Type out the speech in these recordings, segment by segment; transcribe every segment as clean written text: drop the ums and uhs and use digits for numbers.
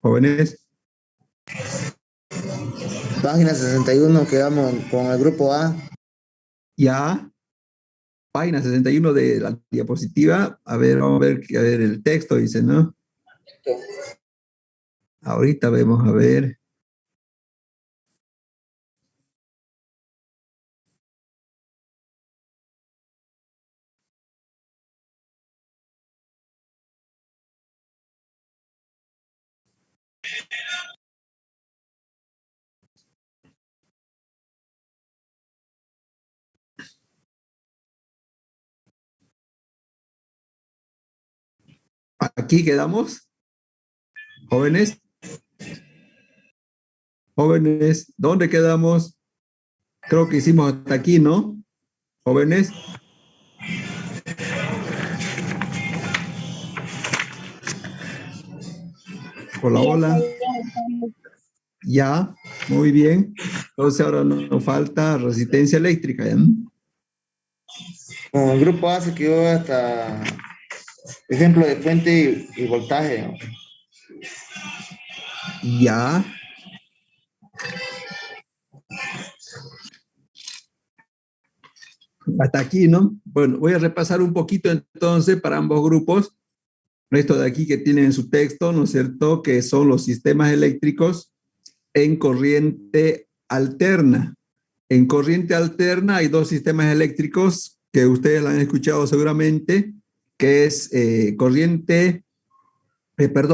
Jóvenes. Página 61, quedamos con el grupo A. Ya. Página 61 de la diapositiva. A ver, vamos a ver el texto, dice, ¿no? Ahorita vemos, a ver. Aquí quedamos. Jóvenes. Jóvenes, ¿dónde quedamos? Creo que hicimos hasta aquí, ¿no? Jóvenes. Hola, hola. Ya, muy bien. Entonces ahora nos falta resistencia eléctrica, ¿ya? Con el grupo A se quedó hasta ejemplo de fuente y voltaje, ¿no? Ya. Hasta aquí, ¿no? Bueno, voy a repasar un poquito entonces para ambos grupos. Esto de aquí que tienen en su texto, ¿no es cierto? Que son los sistemas eléctricos en corriente alterna. En corriente alterna hay dos sistemas eléctricos que ustedes la han escuchado seguramente, que es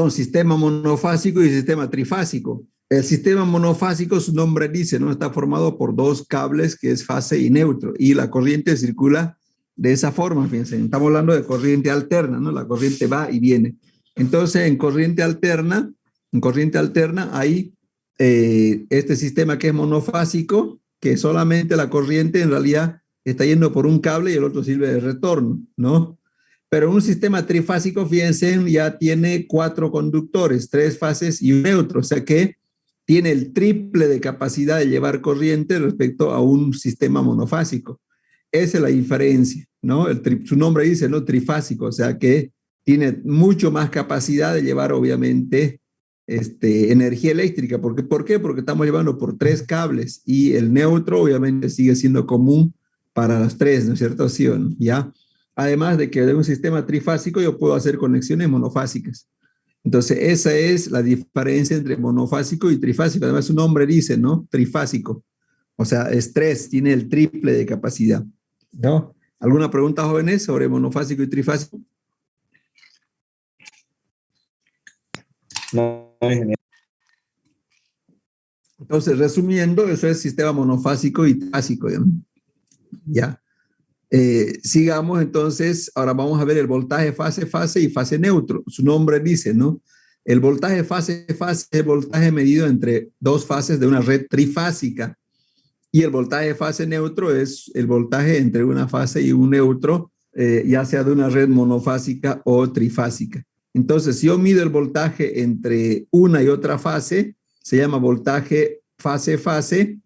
sistema monofásico y sistema trifásico. El sistema monofásico, su nombre dice, ¿no? Está formado por dos cables que es fase y neutro, y la corriente circula de esa forma, fíjense. Estamos hablando de corriente alterna, ¿no? La corriente va y viene. Entonces, en corriente alterna hay este sistema que es monofásico, que solamente la corriente en realidad está yendo por un cable y el otro sirve de retorno, ¿no? Pero un sistema trifásico, fíjense, ya tiene 4 conductores, 3 fases y un neutro, o sea que tiene el triple de capacidad de llevar corriente respecto a un sistema monofásico. Esa es la diferencia, ¿no? Su nombre dice, ¿no? Trifásico, o sea que tiene mucho más capacidad de llevar, obviamente, energía eléctrica. ¿Por qué? Porque estamos llevando por 3 cables y el neutro, obviamente, sigue siendo común para las 3, ¿no es cierto? ¿Sí o no? ¿Ya? Además de que de un sistema trifásico yo puedo hacer conexiones monofásicas. Entonces, esa es la diferencia entre monofásico y trifásico. Además, su nombre dice, ¿no? Trifásico. O sea, es 3, tiene el triple de capacidad, ¿no? ¿Alguna pregunta, jóvenes, sobre monofásico y trifásico? No, ingeniero. Entonces, resumiendo, eso es sistema monofásico y trifásico, ¿ya? Sigamos entonces, ahora vamos a ver el voltaje fase y fase neutro. Su nombre dice, ¿no? El voltaje fase es el voltaje medido entre dos fases de una red trifásica, y el voltaje fase neutro es el voltaje entre una fase y un neutro, ya sea de una red monofásica o trifásica. Entonces, si yo mido el voltaje entre una y otra fase, se llama voltaje fase.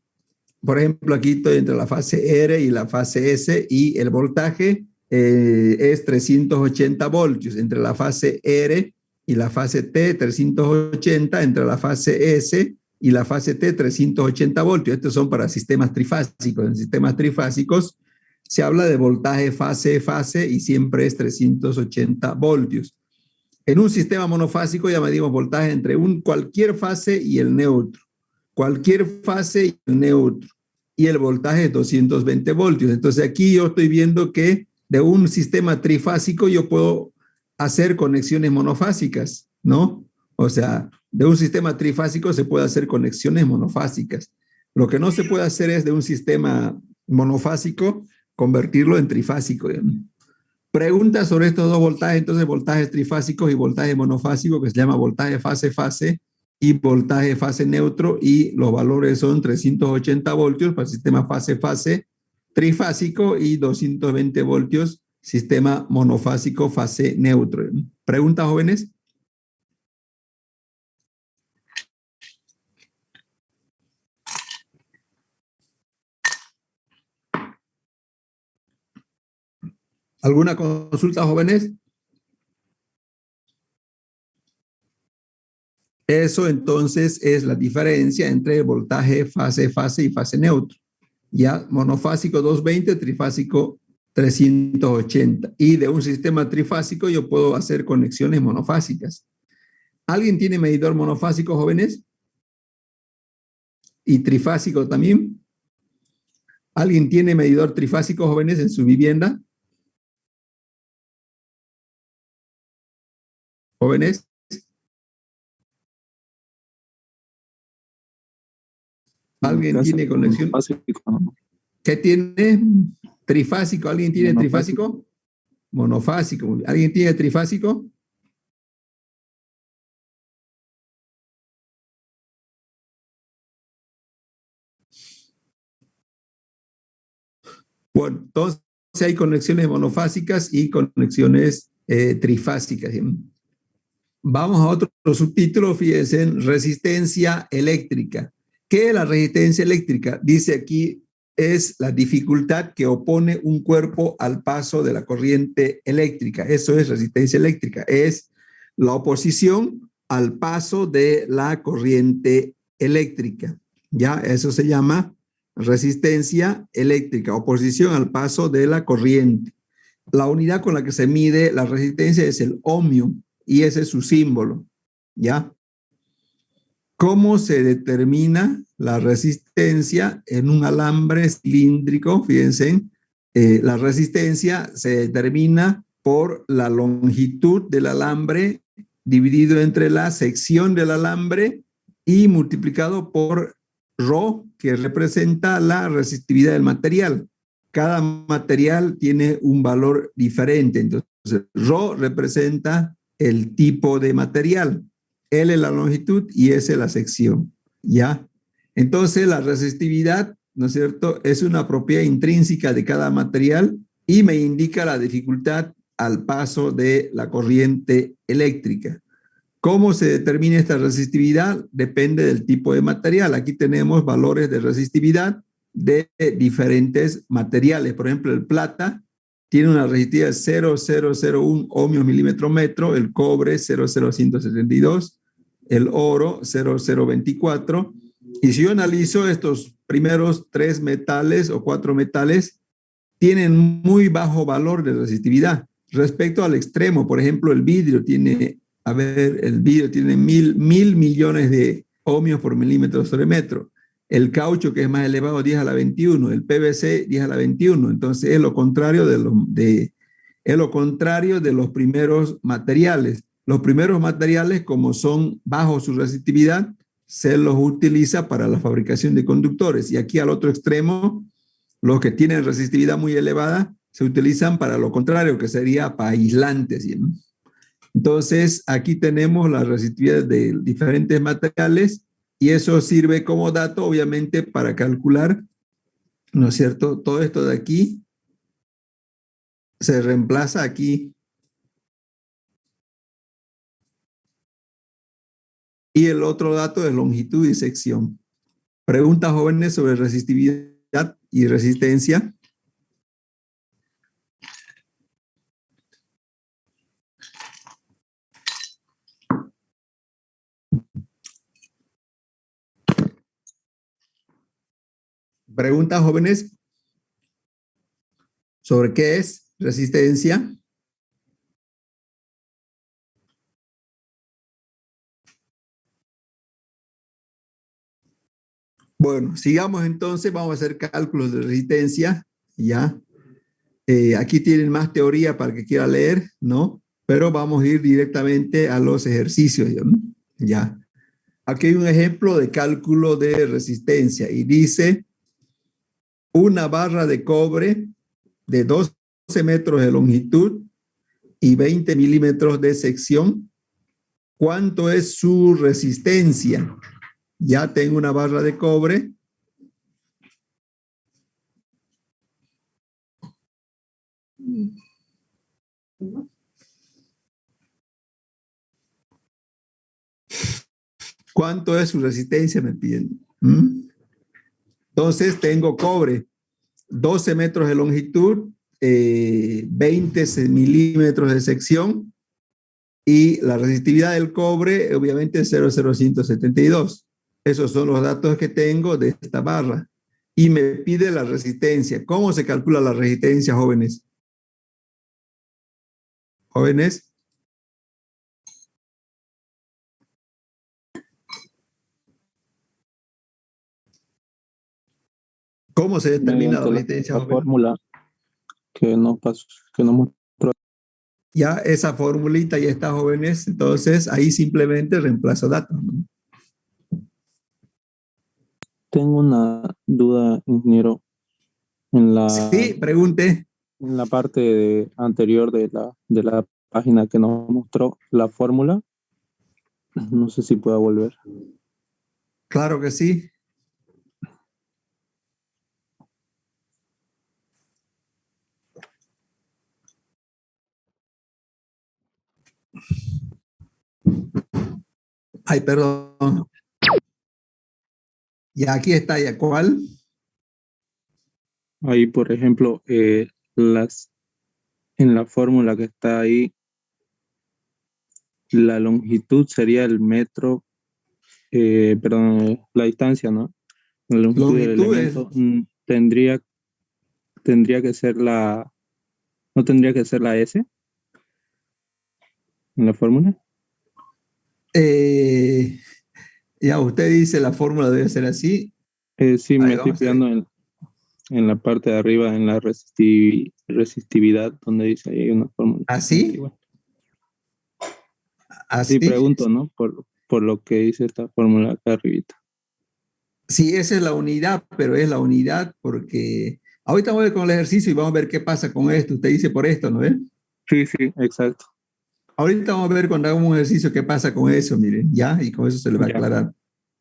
Por ejemplo, aquí estoy entre la fase R y la fase S, y el voltaje es 380 voltios entre la fase R y la fase T, 380 entre la fase S y la fase T, 380 voltios. Estos son para sistemas trifásicos. En sistemas trifásicos se habla de voltaje fase y siempre es 380 voltios. En un sistema monofásico ya medimos voltaje entre cualquier fase y el neutro. Cualquier fase y el neutro. Y el voltaje es 220 voltios. Entonces aquí yo estoy viendo que de un sistema trifásico yo puedo hacer conexiones monofásicas, ¿no? O sea, de un sistema trifásico se puede hacer conexiones monofásicas. Lo que no se puede hacer es de un sistema monofásico convertirlo en trifásico, ¿no? Preguntas sobre estos dos voltajes, entonces voltajes trifásicos y voltaje monofásico, que se llama voltaje fase y voltaje fase neutro, y los valores son 380 voltios para el sistema fase trifásico y 220 voltios sistema monofásico fase neutro. ¿Preguntas, jóvenes? ¿Alguna consulta, jóvenes? Eso entonces es la diferencia entre voltaje fase-fase y fase neutro. Ya, monofásico 220, trifásico 380. Y de un sistema trifásico yo puedo hacer conexiones monofásicas. ¿Alguien tiene medidor monofásico, jóvenes? ¿Y trifásico también? ¿Alguien tiene medidor trifásico, jóvenes, en su vivienda? ¿Jóvenes? ¿Alguien tiene conexión? ¿Qué tiene? Trifásico. ¿Alguien tiene trifásico? Monofásico. ¿Alguien tiene trifásico? Bueno, entonces hay conexiones monofásicas y conexiones trifásicas. Vamos a otro subtítulo, fíjense, en resistencia eléctrica. ¿Qué es la resistencia eléctrica? Dice aquí, es la dificultad que opone un cuerpo al paso de la corriente eléctrica. Eso es resistencia eléctrica, es la oposición al paso de la corriente eléctrica. Ya, eso se llama resistencia eléctrica, oposición al paso de la corriente. La unidad con la que se mide la resistencia es el ohmio y ese es su símbolo, ¿ya? ¿Cómo se determina la resistencia en un alambre cilíndrico? Fíjense, la resistencia se determina por la longitud del alambre dividido entre la sección del alambre y multiplicado por ρ, que representa la resistividad del material. Cada material tiene un valor diferente, entonces ρ representa el tipo de material. L es la longitud y S es la sección, ¿ya? Entonces, la resistividad, ¿no es cierto?, es una propiedad intrínseca de cada material y me indica la dificultad al paso de la corriente eléctrica. ¿Cómo se determina esta resistividad? Depende del tipo de material. Aquí tenemos valores de resistividad de diferentes materiales. Por ejemplo, el plata tiene una resistividad de 0,001 ohmios milímetro metro, el cobre 0,0172, el oro 0,024. Y si yo analizo estos primeros 3 metales o 4 metales, tienen muy bajo valor de resistividad. Respecto al extremo, por ejemplo, el vidrio tiene, el vidrio tiene mil millones de ohmios por milímetro sobre metro. El caucho, que es más elevado, 10 a la 21. El PVC, 10 a la 21. Entonces, es lo contrario de los primeros materiales. Los primeros materiales, como son bajo su resistividad, se los utiliza para la fabricación de conductores. Y aquí al otro extremo, los que tienen resistividad muy elevada se utilizan para lo contrario, que sería para aislantes, ¿sí? Entonces, aquí tenemos la resistividad de diferentes materiales y eso sirve como dato, obviamente, para calcular, ¿no es cierto? Todo esto de aquí se reemplaza aquí. Y el otro dato es longitud y sección. Preguntas, jóvenes, sobre resistividad y resistencia. Preguntas, jóvenes, sobre qué es resistencia. Bueno, sigamos entonces, vamos a hacer cálculos de resistencia, ¿ya? Aquí tienen más teoría para el que quiera leer, ¿no? Pero vamos a ir directamente a los ejercicios, ¿ya? Aquí hay un ejemplo de cálculo de resistencia y dice una barra de cobre de 12 metros de longitud y 20 milímetros de sección. ¿Cuánto es su resistencia? Ya tengo una barra de cobre. ¿Cuánto es su resistencia? Me piden. Entonces tengo cobre, 12 metros de longitud, 20 milímetros de sección. y la resistividad del cobre, obviamente, es 0,0172. Esos son los datos que tengo de esta barra. Y me pide la resistencia. ¿Cómo se calcula la resistencia, jóvenes? Jóvenes, ¿cómo se determina la Mediante resistencia, la jóvenes? fórmula que nos pasó, que nos mostró. Ya esa formulita ya está, jóvenes. Entonces, ahí simplemente reemplazo datos, ¿no? Tengo una duda, ingeniero, en Sí, pregunte. la parte anterior de la página que nos mostró la fórmula. No sé si pueda volver. Claro que sí. Ay, perdón. Ya aquí está, ¿ya cuál? Ahí, por ejemplo, en la fórmula que está ahí, la longitud sería el metro, perdón, la distancia, ¿no? La longitud del Longitud es, elemento tendría que ser ¿no tendría que ser la S en la fórmula? eh, ya usted dice la fórmula debe ser así. Sí, A me ver, estoy vamos a ver. fijando en la parte de arriba, en la resistividad, donde dice ahí hay una fórmula. ¿Así? Igual. Sí, ¿Así? pregunto, ¿no? Por lo que dice esta fórmula acá arribita. Sí, esa es la unidad, pero es la unidad porque ahorita vamos a ver con el ejercicio y vamos a ver qué pasa con esto. Usted dice por esto, ¿no ve? Sí, sí, exacto. Ahorita vamos a ver cuando hagamos un ejercicio qué pasa con eso, miren, ya, y con eso se le va a Ya, aclarar.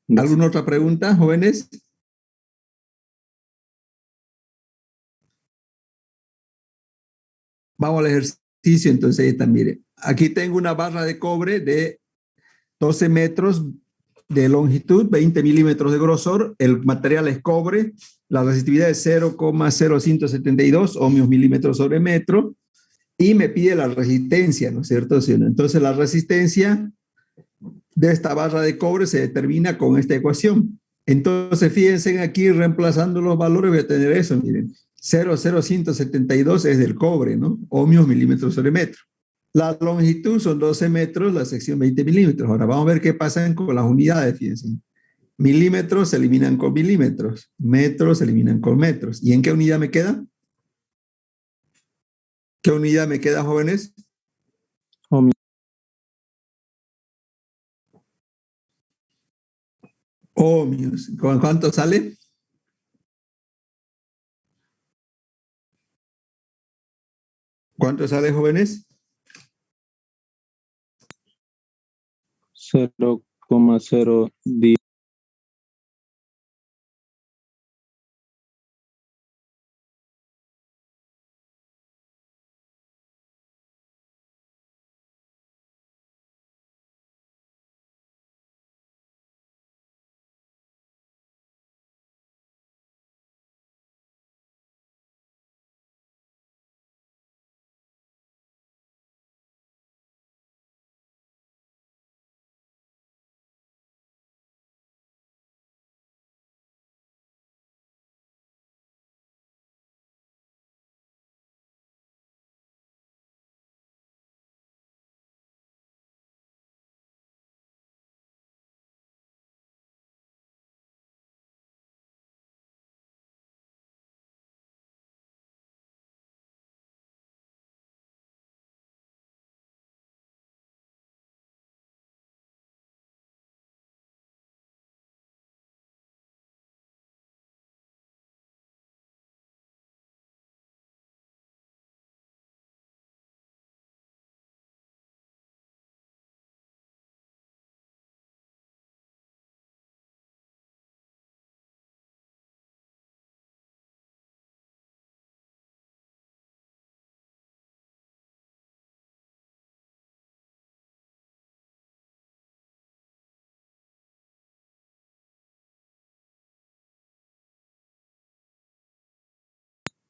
gracias. ¿Alguna otra pregunta, jóvenes? Vamos al ejercicio, entonces ahí está, mire. Aquí tengo una barra de cobre de 12 metros de longitud, 20 milímetros de grosor. El material es cobre. La resistividad es 0,0172 ohmios milímetros sobre metro. Y me pide la resistencia, ¿no es cierto? Entonces la resistencia de esta barra de cobre se determina con esta ecuación. Entonces, fíjense aquí, reemplazando los valores, voy a tener eso, miren. 0,0172 es del cobre, ¿no? Ohmios milímetros sobre metro. La longitud son 12 metros, la sección 20 milímetros. Ahora vamos a ver qué pasa con las unidades, fíjense. Milímetros se eliminan con milímetros, metros se eliminan con metros. ¿Y en qué unidad me queda? ¿Qué unidad me queda, jóvenes? Ohmio. Ohmios. ¿Con cuánto sale? ¿Cuánto sale, jóvenes? 0,010.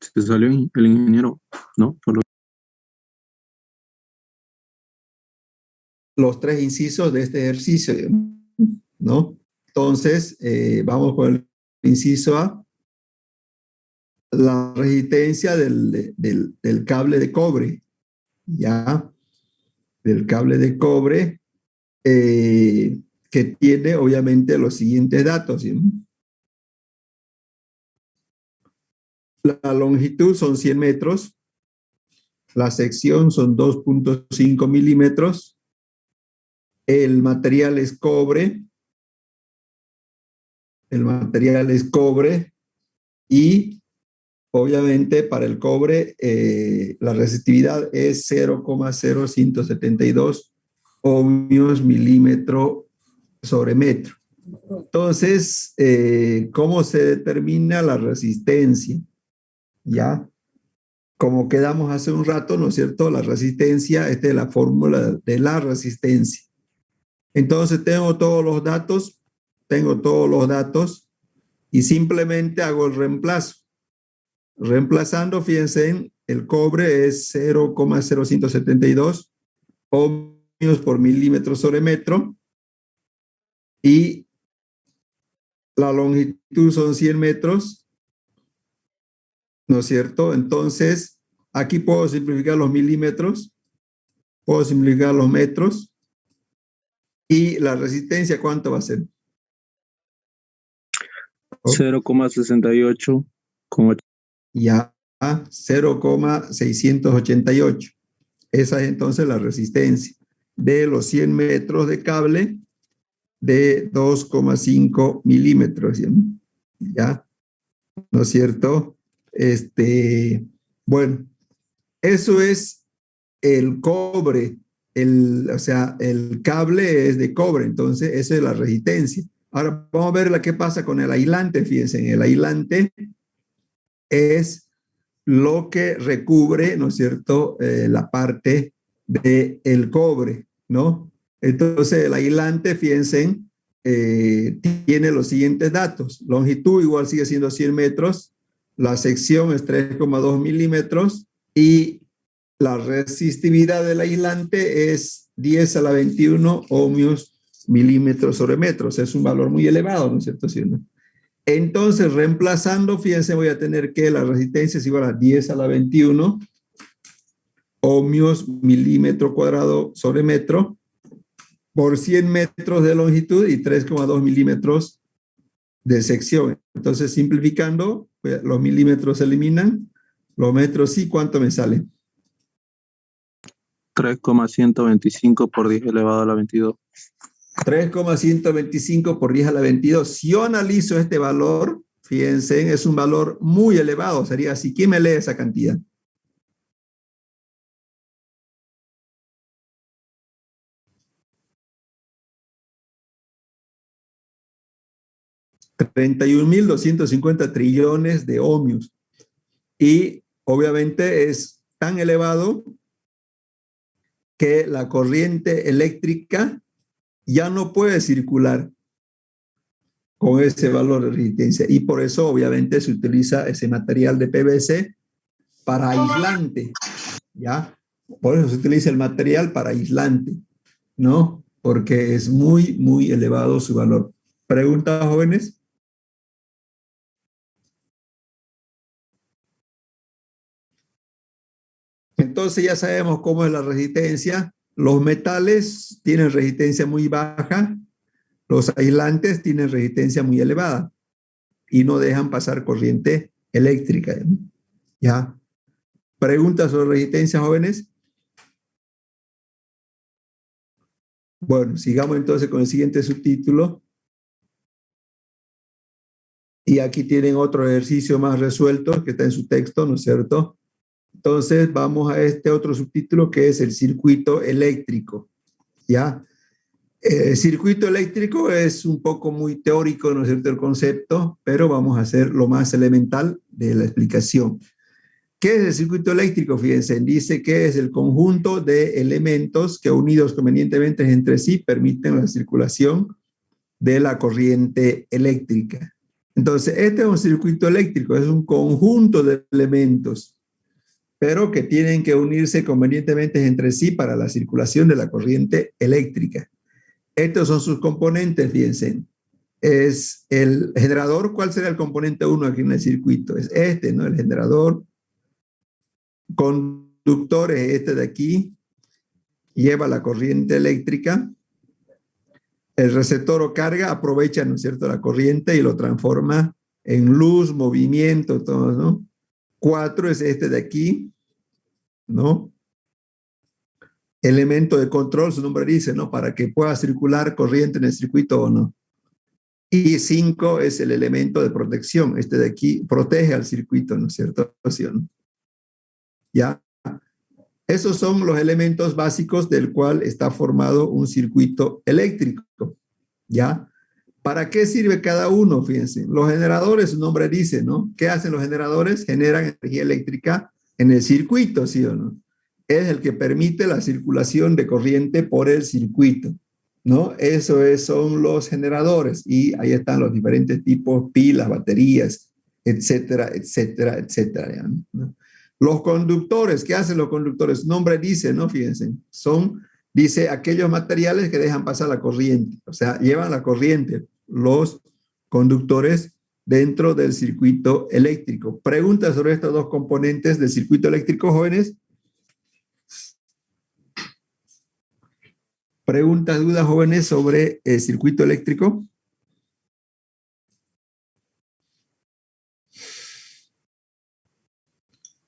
Se salió el ingeniero, ¿no? Por lo los tres incisos de este ejercicio, ¿no? Entonces, vamos con el inciso A. La resistencia del cable de cobre, ¿ya? Del cable de cobre, que tiene obviamente los siguientes datos, ¿sí? La longitud son 100 metros, la sección son 2.5 milímetros, el material es cobre, y obviamente para el cobre la resistividad es 0,0172 ohmios milímetro sobre metro. Entonces, ¿cómo se determina la resistencia? ¿Ya? Como quedamos hace un rato, ¿no es cierto? La resistencia, esta es la fórmula de la resistencia. Entonces, tengo todos los datos y simplemente hago el reemplazo. Reemplazando, fíjense, el cobre es 0,0172 ohmios por milímetro sobre metro y la longitud son 100 metros, ¿no es cierto? Entonces, aquí puedo simplificar los milímetros, puedo simplificar los metros y la resistencia, ¿cuánto va a ser? 0,68. Ya, 0,688. Esa es entonces la resistencia de los 100 metros de cable de 2,5 milímetros, ¿ya? ¿No es cierto? Bueno, eso es el cobre, o sea, el cable es de cobre, entonces esa es la resistencia. Ahora vamos a ver qué pasa con el aislante, fíjense, el aislante es lo que recubre, ¿no es cierto?, la parte del cobre, ¿no? Entonces, el aislante, fíjense, tiene los siguientes datos. Longitud igual sigue siendo 100 metros, la sección es 3,2 milímetros y la resistividad del aislante es 10 a la 21 ohmios milímetros sobre metros. Es un valor muy elevado, ¿no es cierto? ¿Sí, no? Entonces, reemplazando, fíjense, voy a tener que la resistencia es igual a 10 a la 21 ohmios milímetro cuadrado sobre metro por 100 metros de longitud y 3,2 milímetros de sección. Entonces, simplificando, los milímetros se eliminan, los metros sí, ¿cuánto me sale? 3,125 por 10 elevado a la 22. 3,125 por 10 a la 22. Si yo analizo este valor, fíjense, es un valor muy elevado. Sería así. ¿Quién me lee esa cantidad? $31.250 trillones de ohmios. Y obviamente es tan elevado que la corriente eléctrica ya no puede circular con ese valor de resistencia. Y por eso obviamente se utiliza ese material de PVC para aislante, ¿ya? Por eso se utiliza el material para aislante, ¿no? Porque es muy, muy elevado su valor. ¿Preguntas, jóvenes? Entonces ya sabemos cómo es la resistencia. Los metales tienen resistencia muy baja, los aislantes tienen resistencia muy elevada y no dejan pasar corriente eléctrica, ¿ya? ¿Preguntas sobre resistencia, jóvenes? Bueno, sigamos entonces con el siguiente subtítulo. Y aquí tienen otro ejercicio más resuelto que está en su texto, ¿no es cierto? Entonces vamos a este otro subtítulo que es el circuito eléctrico, ¿ya? El circuito eléctrico es un poco muy teórico, ¿no es cierto?, el concepto, pero vamos a hacer lo más elemental de la explicación. ¿Qué es el circuito eléctrico? Fíjense, dice que es el conjunto de elementos que unidos convenientemente entre sí permiten la circulación de la corriente eléctrica. Entonces, este es un circuito eléctrico, es un conjunto de elementos pero que tienen que unirse convenientemente entre sí para la circulación de la corriente eléctrica. Estos son sus componentes, fíjense. Es el generador. ¿Cuál será el componente 1 aquí en el circuito? Es este, ¿no? El generador. Conductor es este de aquí. Lleva la corriente eléctrica. El receptor o carga aprovecha, ¿no es cierto?, la corriente y lo transforma en luz, movimiento, todo, ¿no? 4 es este de aquí, ¿no? Elemento de control, su nombre dice, ¿no? Para que pueda circular corriente en el circuito o no. Y 5 es el elemento de protección. Este de aquí protege al circuito, ¿no es cierto? ¿Ya? Esos son los elementos básicos del cual está formado un circuito eléctrico. ¿Ya? ¿Para qué sirve cada uno? Fíjense. Los generadores, su nombre dice, ¿no? ¿Qué hacen los generadores? Generan energía eléctrica en el circuito, ¿sí o no? Es el que permite la circulación de corriente por el circuito, ¿no? Son los generadores, y ahí están los diferentes tipos, pilas, baterías, etcétera, etcétera, etcétera, ¿no? Los conductores, ¿qué hacen los conductores? Su nombre dice, ¿no? Fíjense, dice, aquellos materiales que dejan pasar la corriente, o sea, llevan la corriente, los conductores dentro del circuito eléctrico. Preguntas sobre estos dos componentes del circuito eléctrico, jóvenes. Preguntas, dudas, jóvenes, sobre el circuito eléctrico.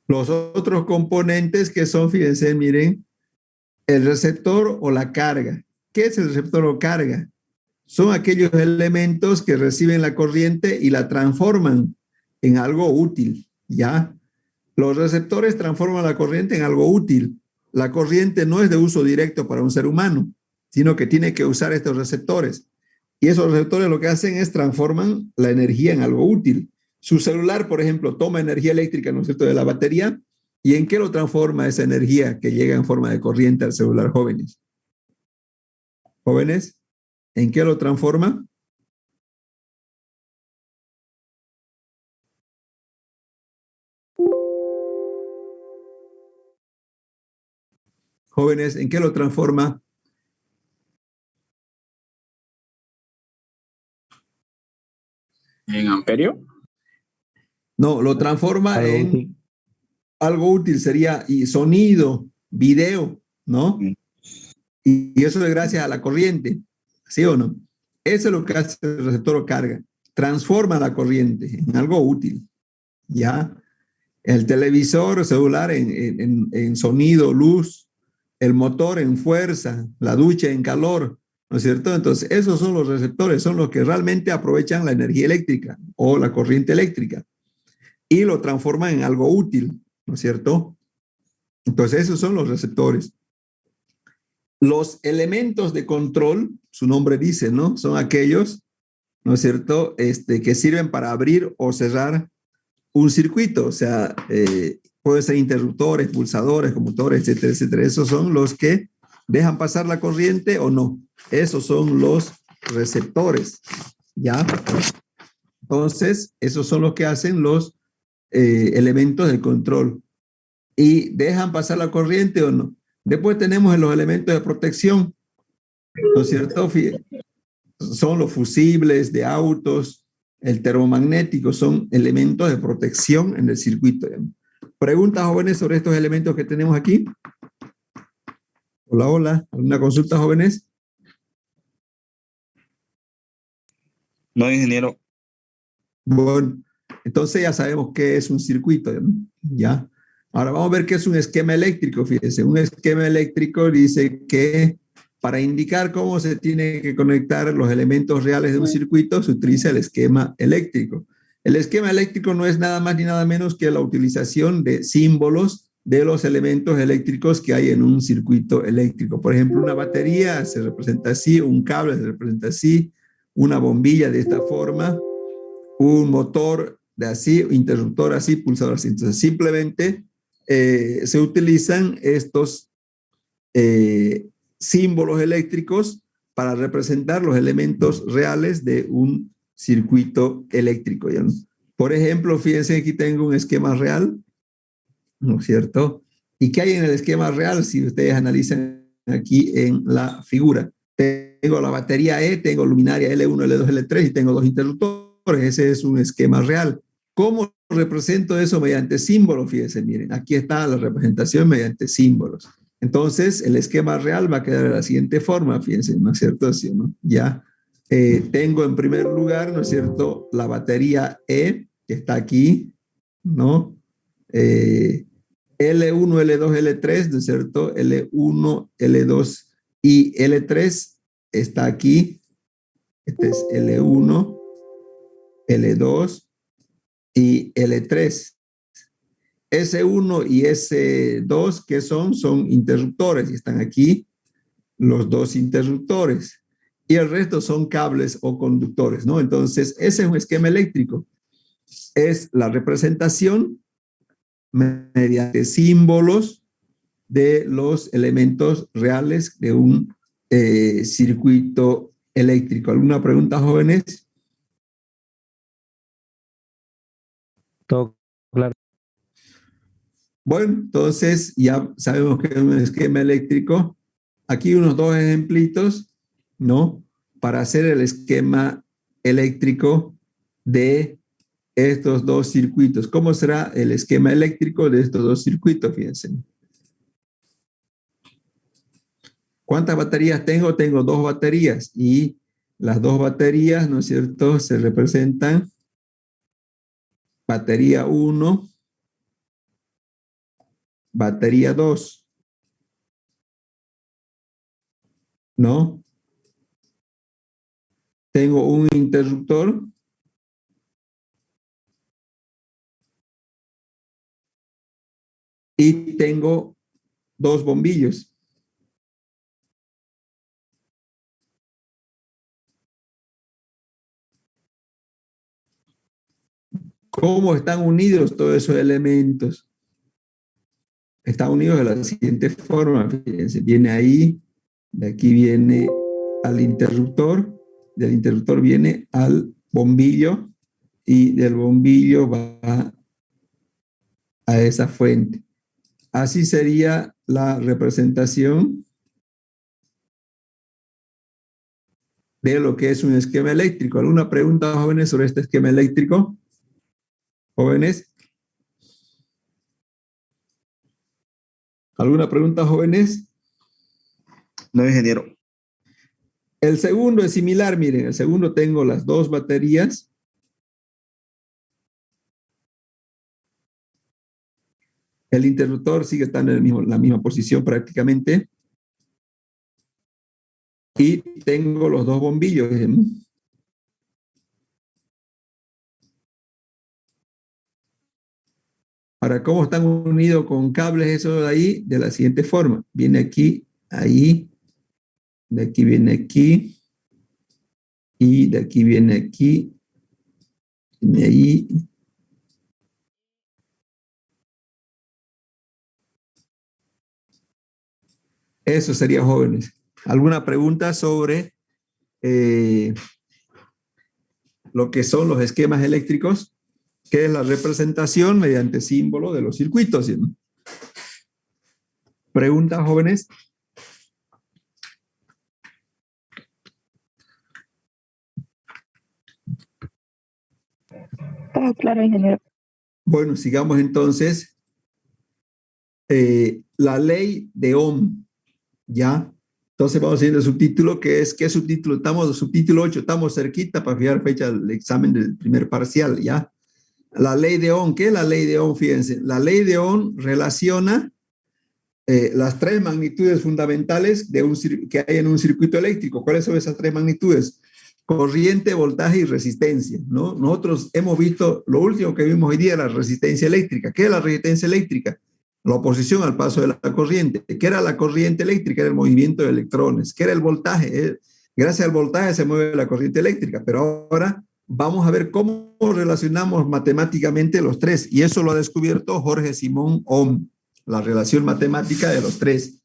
Los otros componentes que son, fíjense, miren, el receptor o la carga. ¿Qué es el receptor o carga? Son aquellos elementos que reciben la corriente y la transforman en algo útil, ¿ya? Los receptores transforman la corriente en algo útil. La corriente no es de uso directo para un ser humano, sino que tiene que usar estos receptores. Y esos receptores lo que hacen es transforman la energía en algo útil. Su celular, por ejemplo, toma energía eléctrica, ¿no es cierto?, de la batería. ¿Y en qué lo transforma esa energía que llega en forma de corriente al celular, jóvenes? ¿Jóvenes? ¿En qué lo transforma? Jóvenes, ¿en qué lo transforma? ¿En amperio? No, lo transforma Algo en útil. algo útil, sería y sonido, video, ¿no? Y eso es gracias a la corriente, ¿sí o no? Eso es lo que hace el receptor o carga. Transforma la corriente en algo útil, ¿ya? El televisor celular en sonido, luz, el motor en fuerza, la ducha en calor, ¿no es cierto? Entonces, esos son los receptores, son los que realmente aprovechan la energía eléctrica o la corriente eléctrica y lo transforman en algo útil, ¿no es cierto? Entonces, esos son los receptores. Los elementos de control, su nombre dice, ¿no? Son aquellos, ¿no es cierto?, que sirven para abrir o cerrar un circuito, o sea, pueden ser interruptores, pulsadores, conmutadores, etcétera, etcétera. Esos son los que dejan pasar la corriente o no. Esos son los receptores, ¿ya? Entonces, esos son los que hacen los elementos de control. ¿Y dejan pasar la corriente o no? Después tenemos los elementos de protección, ¿no es cierto? Son los fusibles de autos, el termomagnético, son elementos de protección en el circuito. ¿Preguntas, jóvenes, sobre estos elementos que tenemos aquí? Hola, hola. ¿Alguna consulta, jóvenes? No, ingeniero. Bueno, entonces ya sabemos qué es un circuito, ¿ya? Ahora vamos a ver qué es un esquema eléctrico. Fíjense, un esquema eléctrico dice que para indicar cómo se tienen que conectar los elementos reales de un circuito, se utiliza el esquema eléctrico. El esquema eléctrico no es nada más ni nada menos que la utilización de símbolos de los elementos eléctricos que hay en un circuito eléctrico. Por ejemplo, una batería se representa así, un cable se representa así, una bombilla de esta forma, un motor de así, interruptor así, pulsador así. Entonces, simplemente se utilizan estos símbolos eléctricos para representar los elementos reales de un circuito eléctrico, ¿ya? Por ejemplo, fíjense, aquí tengo un esquema real ¿no es cierto? ¿Y qué hay en el esquema real si ustedes analizan aquí en la figura? Tengo la batería E, tengo luminaria L1, L2, L3 y tengo dos interruptores. Ese es un esquema real. ¿Cómo represento eso? Mediante símbolos, fíjense, miren, aquí está la representación mediante símbolos. Entonces, el esquema real va a quedar de la siguiente forma, fíjense, ¿no es cierto? ¿Sí, no? Ya tengo en primer lugar, ¿no es cierto?, la batería E, que está aquí, ¿no? L1, L2, L3, ¿no es cierto? L1, L2 y L3 está aquí. Este es L1, L2 y L3. S1 y S2, ¿qué son? Son interruptores y están aquí los dos interruptores. Y el resto son cables o conductores, ¿no? Entonces, ese es un esquema eléctrico. Es la representación mediante símbolos de los elementos reales de un circuito eléctrico. ¿Alguna pregunta, jóvenes? Todo claro. Bueno, entonces ya sabemos que es un esquema eléctrico. Aquí unos dos ejemplitos, ¿no? Para hacer el esquema eléctrico de estos dos circuitos. ¿Cómo será el esquema eléctrico de estos dos circuitos? Fíjense. ¿Cuántas baterías tengo? Tengo dos baterías y las dos baterías, ¿no es cierto?, se representan batería 1, batería 2, ¿no? Tengo un interruptor y tengo dos bombillos. ¿Cómo están unidos todos esos elementos? Están unidos de la siguiente forma. Fíjense, viene ahí, de aquí viene al interruptor, del interruptor viene al bombillo y del bombillo va a esa fuente. Así sería la representación de lo que es un esquema eléctrico. ¿Alguna pregunta, jóvenes, sobre este esquema eléctrico? ¿Jóvenes? ¿Alguna pregunta, jóvenes? No, ingeniero. El segundo es similar, miren, el segundo tengo las dos baterías. El interruptor sigue estando en la misma posición prácticamente. Y tengo los dos bombillos. Ahora, ¿cómo están unidos con cables eso de ahí? De la siguiente forma. Viene aquí, ahí, de aquí viene aquí, y de aquí viene aquí, viene ahí. Eso sería, jóvenes. ¿Alguna pregunta sobre lo que son los esquemas eléctricos? Que es la representación mediante símbolo de los circuitos, ¿sí? ¿Preguntas, jóvenes? Todo claro, ingeniero. Bueno, sigamos entonces. La ley de Ohm, ¿ya? Entonces vamos a ir al subtítulo, que es, ¿qué subtítulo? Estamos, subtítulo 8, estamos cerquita para fijar fecha del examen del primer parcial, ¿ya? La ley de Ohm, ¿qué es la ley de Ohm? Fíjense, la ley de Ohm relaciona las tres magnitudes fundamentales que hay en un circuito eléctrico. ¿Cuáles son esas tres magnitudes? Corriente, voltaje y resistencia, ¿no? Nosotros hemos visto, lo último que vimos hoy día, la resistencia eléctrica. ¿Qué es la resistencia eléctrica? La oposición al paso de la corriente. ¿Qué era la corriente eléctrica? Era el movimiento de electrones. ¿Qué era el voltaje? Gracias al voltaje se mueve la corriente eléctrica, pero ahora vamos a ver cómo relacionamos matemáticamente los tres, y eso lo ha descubierto Jorge Simón Ohm, la relación matemática de los tres.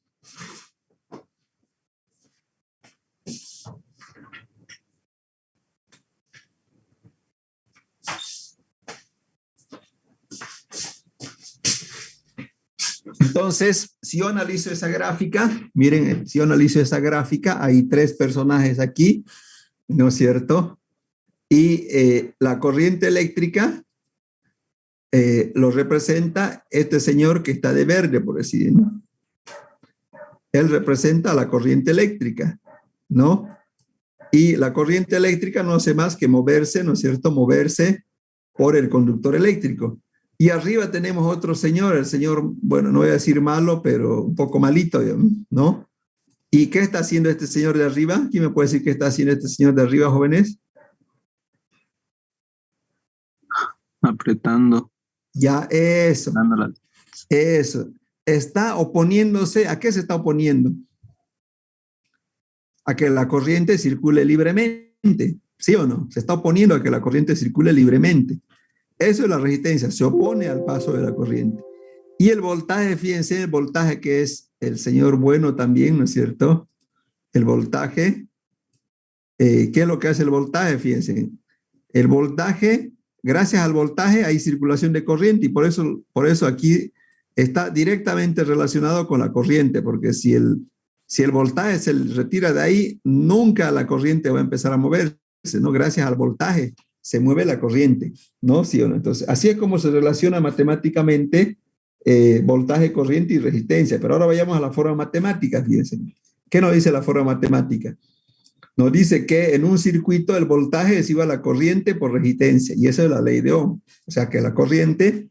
Entonces, si yo analizo esa gráfica, miren, si yo analizo esa gráfica, hay tres personajes aquí, ¿no es cierto? Y la corriente eléctrica lo representa este señor que está de verde, por decir, ¿no? Él representa la corriente eléctrica, ¿no? Y la corriente eléctrica no hace más que moverse, ¿no es cierto? Moverse por el conductor eléctrico. Y arriba tenemos otro señor, el señor, bueno, no voy a decir malo, pero un poco malito, ¿no? ¿Y qué está haciendo este señor de arriba? ¿Quién me puede decir qué está haciendo este señor de arriba, jóvenes? Apretando. Ya, eso. Dándola. Eso. Está oponiéndose. ¿A qué se está oponiendo? A que la corriente circule libremente. ¿Sí o no? Se está oponiendo a que la corriente circule libremente. Eso es la resistencia. Se opone al paso de la corriente. Y el voltaje, fíjense, el voltaje que es el señor bueno también, ¿no es cierto? El voltaje. ¿Qué es lo que hace el voltaje? Fíjense. El voltaje, gracias al voltaje hay circulación de corriente y por eso aquí está directamente relacionado con la corriente, porque si el voltaje se retira de ahí, nunca la corriente va a empezar a moverse, ¿no? Gracias al voltaje se mueve la corriente, ¿no? ¿Sí o no? Entonces, así es como se relaciona matemáticamente voltaje, corriente y resistencia. Pero ahora vayamos a la forma matemática, fíjense. ¿Qué nos dice la forma matemática? Nos dice que en un circuito el voltaje es igual a corriente por resistencia, y esa es la ley de Ohm. O sea que la corriente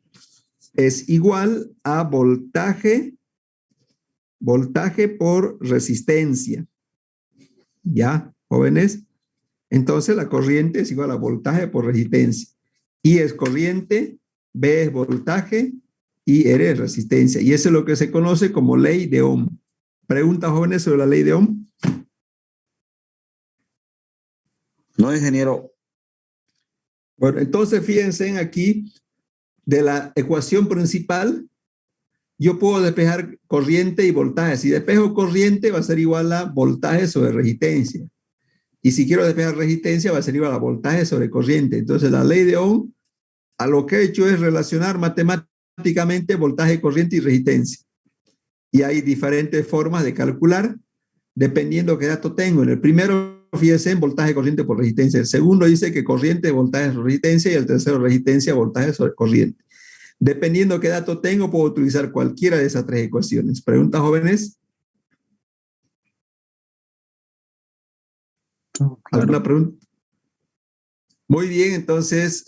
es igual a voltaje por resistencia. ¿Ya, jóvenes? Entonces la corriente es igual a voltaje por resistencia. I es corriente, B es voltaje y R es resistencia. Y eso es lo que se conoce como ley de Ohm. ¿Preguntas, jóvenes, sobre la ley de Ohm? No, ingeniero. Bueno, entonces fíjense aquí, de la ecuación principal, yo puedo despejar corriente y voltaje. Si despejo corriente va a ser igual a voltaje sobre resistencia. Y si quiero despejar resistencia va a ser igual a voltaje sobre corriente. Entonces la ley de Ohm a lo que he hecho es relacionar matemáticamente voltaje, corriente y resistencia. Y hay diferentes formas de calcular dependiendo qué dato tengo. En el primero, fíjense en voltaje, corriente por resistencia. El segundo dice que corriente, voltaje sobre resistencia. Y el tercero, resistencia, voltaje sobre corriente. Dependiendo qué dato tengo, puedo utilizar cualquiera de esas tres ecuaciones. ¿Preguntas, jóvenes? Claro. ¿Alguna pregunta? Muy bien, entonces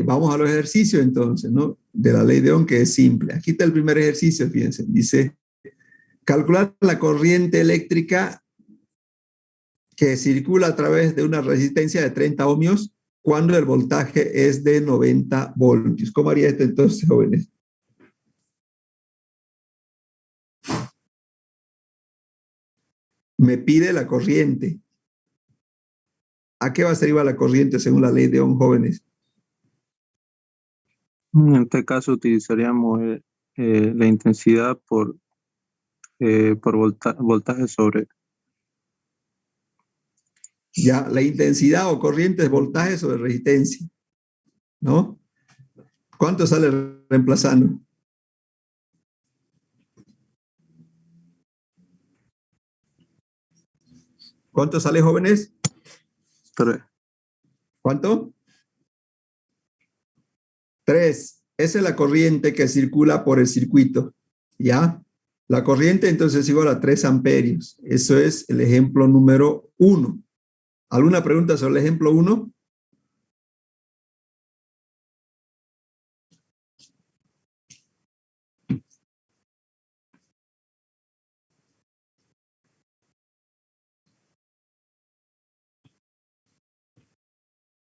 vamos a los ejercicios entonces, ¿no? De la ley de Ohm, que es simple. Aquí está el primer ejercicio, fíjense. Dice, calcular la corriente eléctrica que circula a través de una resistencia de 30 ohmios cuando el voltaje es de 90 voltios. ¿Cómo haría esto entonces, jóvenes? Me pide la corriente. ¿A qué va a ser igual la corriente según la ley de Ohm, jóvenes? En este caso utilizaríamos la intensidad por voltaje sobre. Ya, la intensidad o corriente es voltaje sobre resistencia, ¿no? ¿Cuánto sale reemplazando? ¿Cuánto sale, jóvenes? 3. ¿Cuánto? 3. Esa es la corriente que circula por el circuito, ¿ya? La corriente entonces es igual a 3 amperios. Eso es el ejemplo número 1. ¿Alguna pregunta sobre el ejemplo 1?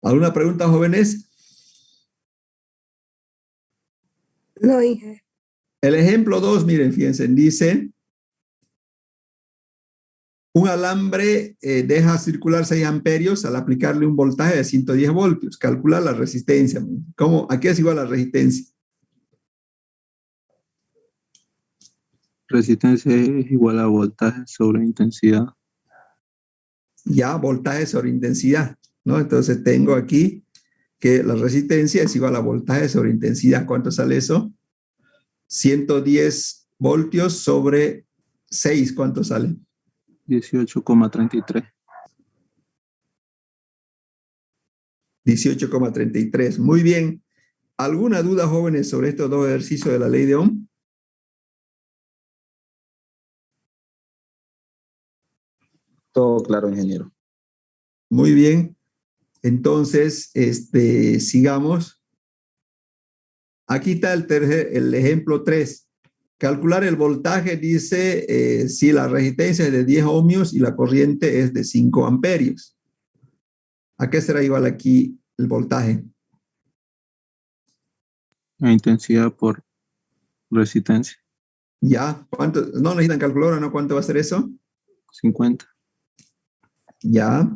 ¿Alguna pregunta, jóvenes? No, hija. El ejemplo 2, miren, fíjense, dice, un alambre deja circular 6 amperios al aplicarle un voltaje de 110 voltios. Calcula la resistencia. ¿Cómo? ¿A qué es igual la resistencia? Resistencia es igual a voltaje sobre intensidad. Ya, voltaje sobre intensidad, ¿no? Entonces tengo aquí que la resistencia es igual a voltaje sobre intensidad. ¿Cuánto sale eso? 110 voltios sobre 6, ¿cuánto sale? 18,33. 18,33. Muy bien. ¿Alguna duda, jóvenes, sobre estos dos ejercicios de la ley de Ohm? Todo claro, ingeniero. Muy bien. Entonces, sigamos. Aquí está el ejemplo 3. Calcular el voltaje dice si la resistencia es de 10 ohmios y la corriente es de 5 amperios. ¿A qué será igual aquí el voltaje? La intensidad por resistencia. ¿Ya? ¿Cuánto? No necesitan calculadora, ¿no? ¿Cuánto va a ser eso? 50. Ya.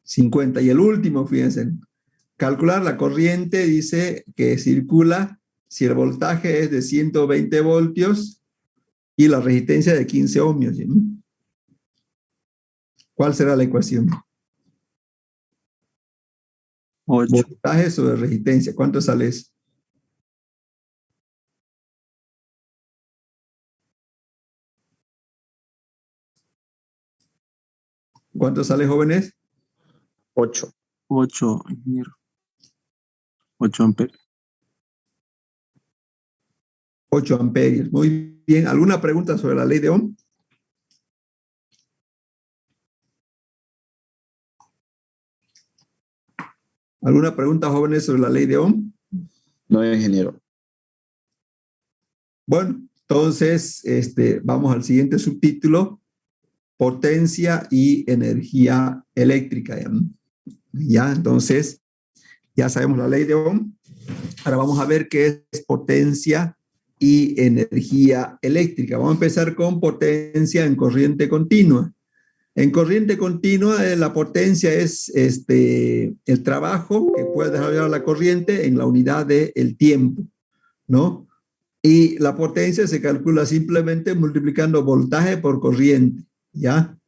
50. Y el último, fíjense. Calcular la corriente dice que circula si el voltaje es de 120 voltios y la resistencia de 15 ohmios. ¿Sí? ¿Cuál será la ecuación? 8. Voltaje sobre resistencia. ¿Cuánto sale eso? ¿Cuánto sale, jóvenes? 8. 8, ingeniero. 8 amperios. 8 amperios. Muy bien. ¿Alguna pregunta sobre la ley de Ohm? ¿Alguna pregunta, jóvenes, sobre la ley de Ohm? No, ingeniero. Bueno, entonces vamos al siguiente subtítulo: potencia y energía eléctrica. ¿Ya? Entonces, ya sabemos la ley de Ohm. Ahora vamos a ver qué es potencia y energía eléctrica. Vamos a empezar con potencia en corriente continua. En corriente continua, la potencia es el trabajo que puede desarrollar la corriente en la unidad del tiempo, ¿no? Y la potencia se calcula simplemente multiplicando voltaje por corriente, ¿ya?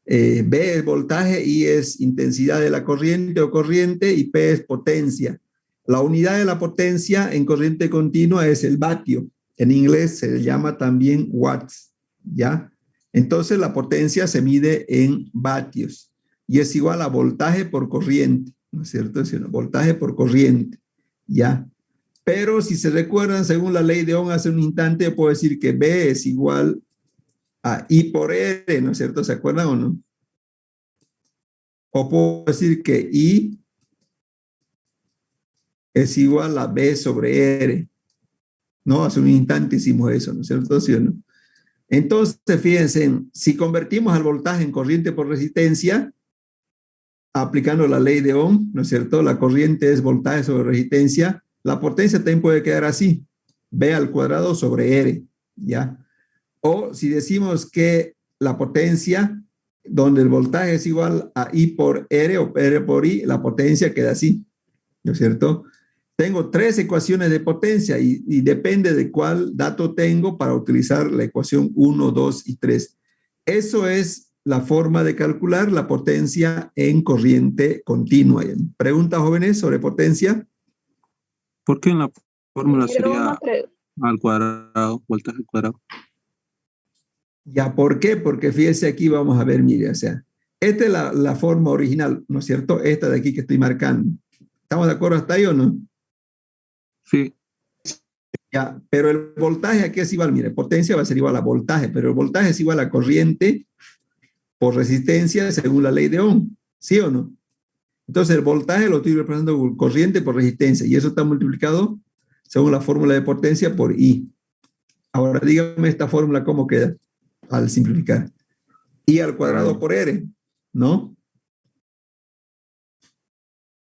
B es voltaje, I es intensidad de la corriente o corriente y P es potencia. La unidad de la potencia en corriente continua es el vatio. En inglés se llama también watts, ¿ya? Entonces la potencia se mide en vatios y es igual a voltaje por corriente, ¿no es cierto? Es decir, voltaje por corriente, ¿ya? Pero si se recuerdan, según la ley de Ohm hace un instante, puedo decir que B es igual a I por R, ¿no es cierto? ¿Se acuerdan o no? O puedo decir que I es igual a B sobre R. No, hace un instante hicimos eso, ¿no es cierto? ¿Sí o no? Entonces, fíjense, si convertimos al voltaje en corriente por resistencia, aplicando la ley de Ohm, ¿no es cierto? La corriente es voltaje sobre resistencia. La potencia también puede quedar así, B al cuadrado sobre R, ¿ya? O si decimos que la potencia, donde el voltaje es igual a I por R o R por I, la potencia queda así, ¿no es cierto? Tengo 3 ecuaciones de potencia y depende de cuál dato tengo para utilizar la ecuación 1, 2 y 3. Eso es la forma de calcular la potencia en corriente continua. ¿Preguntas, jóvenes, sobre potencia? ¿Por qué en la fórmula Pero sería al cuadrado, voltaje al cuadrado? ¿Ya por qué? Porque fíjese aquí, vamos a ver, mire, o sea, esta es la forma original, ¿no es cierto? Esta de aquí que estoy marcando. ¿Estamos de acuerdo hasta ahí o no? Sí. Ya, pero el voltaje aquí es igual, mire, potencia va a ser igual a voltaje, pero el voltaje es igual a corriente por resistencia según la ley de Ohm, ¿sí o no? Entonces el voltaje lo estoy representando con corriente por resistencia y eso está multiplicado según la fórmula de potencia por I. Ahora dígame esta fórmula cómo queda al simplificar. I al cuadrado por R, ¿no?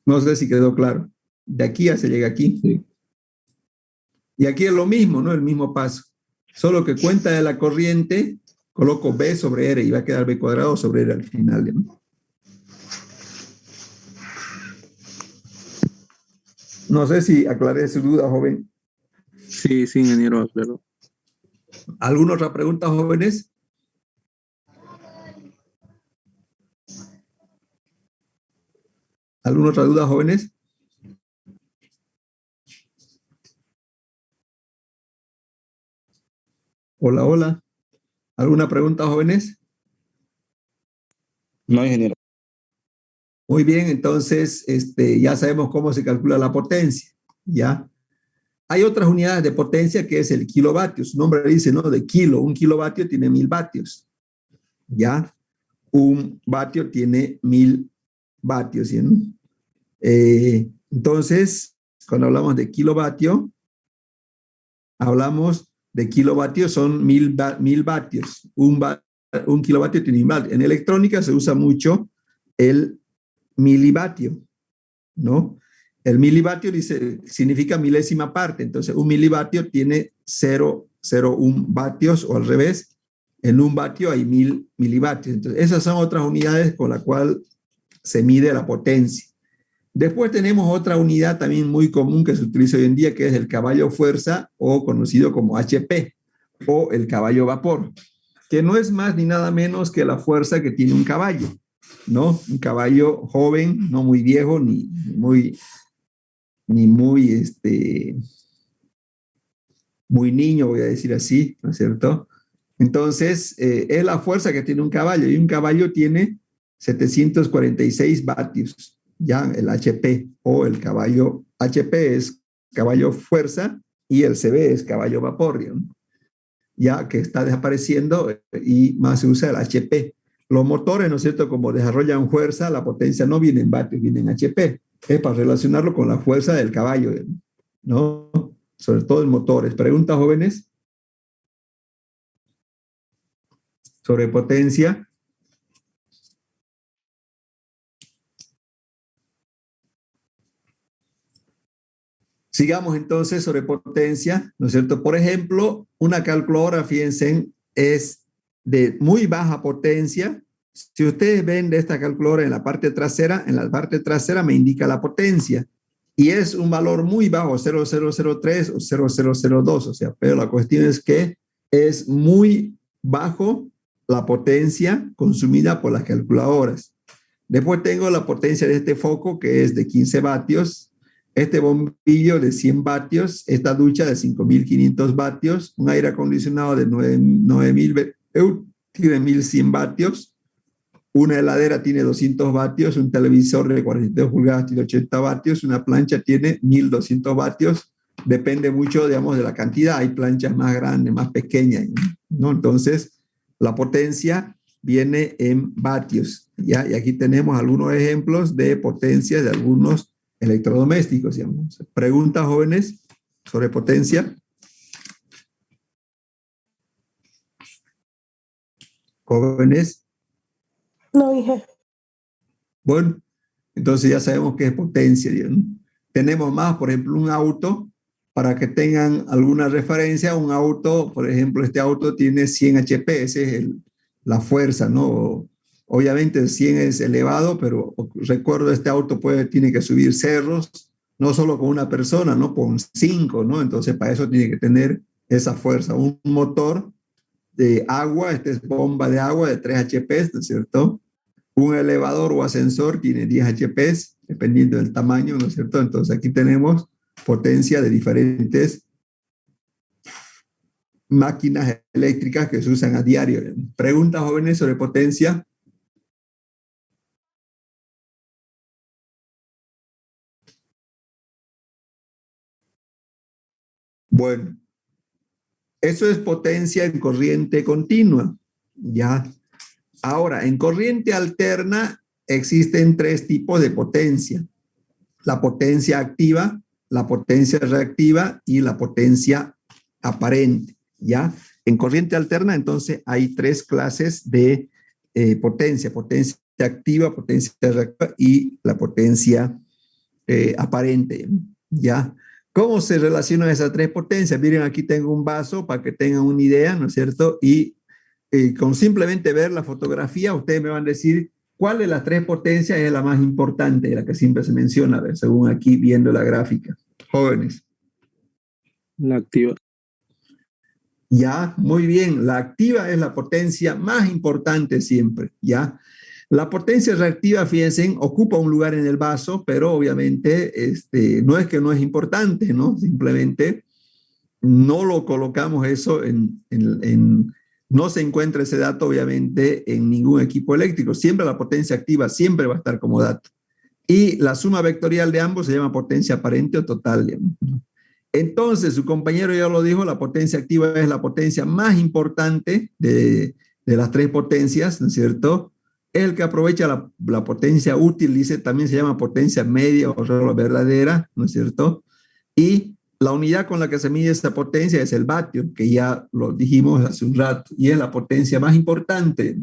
No sé si quedó claro. De aquí ya se llega aquí. Sí. Y aquí es lo mismo, ¿no? El mismo paso. Solo que cuenta de la corriente, coloco B sobre R y va a quedar B cuadrado sobre R al final, ¿no? No sé si aclaré su duda, joven. Sí, ingeniero, claro. ¿Alguna otra pregunta, jóvenes? ¿Alguna otra duda, jóvenes? Hola, hola. ¿Alguna pregunta, jóvenes? No, ingeniero. Muy bien, entonces ya sabemos cómo se calcula la potencia, ¿ya? Hay otras unidades de potencia que es el kilovatio. Su nombre dice, ¿no? De kilo. Un kilovatio tiene 1000 vatios, ¿ya? Un vatio tiene 1000 vatios, ¿sí? ¿No? Entonces, cuando hablamos de kilovatio, hablamos de kilovatios, son 1000 vatios. Un kilovatio tiene 1000 vatios. En electrónica se usa mucho el milivatio, ¿no? El milivatio significa milésima parte, entonces un milivatio tiene 0,01 vatios o al revés, en un vatio hay 1000 milivatios. Entonces esas son otras unidades con las cuales se mide la potencia. Después tenemos otra unidad también muy común que se utiliza hoy en día, que es el caballo fuerza o conocido como HP o el caballo vapor, que no es más ni nada menos que la fuerza que tiene un caballo, ¿no? Un caballo joven, no muy viejo, ni muy muy niño, voy a decir así, ¿no es cierto? Entonces, es la fuerza que tiene un caballo, y un caballo tiene 746 vatios, ya el HP, o el caballo HP es caballo fuerza, y el CB es caballo vapor, ¿no? Ya que está desapareciendo y más se usa el HP. Los motores, ¿no es cierto? Como desarrollan fuerza, la potencia no viene en vatios, viene en HP. Es para relacionarlo con la fuerza del caballo, ¿no? Sobre todo en motores. ¿Preguntas, jóvenes? Sobre potencia. Sigamos entonces sobre potencia, ¿no es cierto? Por ejemplo, una calculadora, fíjense, es de muy baja potencia. Si ustedes ven de esta calculadora en la parte trasera me indica la potencia y es un valor muy bajo, 0,003 o 0,002, o sea, pero la cuestión es que es muy bajo la potencia consumida por las calculadoras. Después tengo la potencia de este foco que es de 15 vatios, este bombillo de 100 vatios, esta ducha de 5500 vatios, un aire acondicionado de 9000 tiene 1100 vatios, una heladera tiene 200 vatios, un televisor de 42 pulgadas tiene 80 vatios, una plancha tiene 1200 vatios, depende mucho, digamos, de la cantidad, hay planchas más grandes, más pequeñas, ¿no? Entonces, la potencia viene en vatios, ¿ya? Y aquí tenemos algunos ejemplos de potencia de algunos electrodomésticos, digamos. ¿Preguntas, jóvenes, sobre potencia? Jóvenes. No dije. Bueno, entonces ya sabemos qué es potencia, ¿no? Tenemos más, por ejemplo, un auto, para que tengan alguna referencia, un auto, por ejemplo, este auto tiene 100 HP, esa es la fuerza, ¿no? Obviamente el 100 es elevado, pero recuerdo este auto tiene que subir cerros, no solo con una persona, ¿no? Con 5, ¿no? Entonces para eso tiene que tener esa fuerza. Un motor de agua, esta es bomba de agua de 3 HP, ¿no es cierto? Un elevador o ascensor tiene 10 HP, dependiendo del tamaño, ¿no es cierto? Entonces aquí tenemos potencia de diferentes máquinas eléctricas que se usan a diario. ¿Preguntas, jóvenes, sobre potencia? Bueno, eso es potencia en corriente continua, ¿ya? Ahora, en corriente alterna existen 3 tipos de potencia. La potencia activa, la potencia reactiva y la potencia aparente, ¿ya? En corriente alterna, entonces, hay 3 clases de potencia. Potencia activa, potencia reactiva y la potencia aparente, ¿ya? ¿Cómo se relacionan esas 3 potencias? Miren, aquí tengo un vaso para que tengan una idea, ¿no es cierto? Y con simplemente ver la fotografía, ustedes me van a decir cuál de las 3 potencias es la más importante, la que siempre se menciona, a ver, según aquí viendo la gráfica. Jóvenes. La activa. Ya, muy bien. La activa es la potencia más importante siempre, ¿ya? La potencia reactiva, fíjense, ocupa un lugar en el vaso, pero obviamente no es que no es importante, ¿no? Simplemente no lo colocamos eso no se encuentra ese dato obviamente en ningún equipo eléctrico. Siempre la potencia activa siempre va a estar como dato. Y la suma vectorial de ambos se llama potencia aparente o total, digamos. Entonces, su compañero ya lo dijo, la potencia activa es la potencia más importante de las tres potencias, ¿no es cierto? El que aprovecha la potencia útil, dice, también se llama potencia media o verdadera, ¿no es cierto? Y la unidad con la que se mide esta potencia es el vatio, que ya lo dijimos hace un rato, y es la potencia más importante.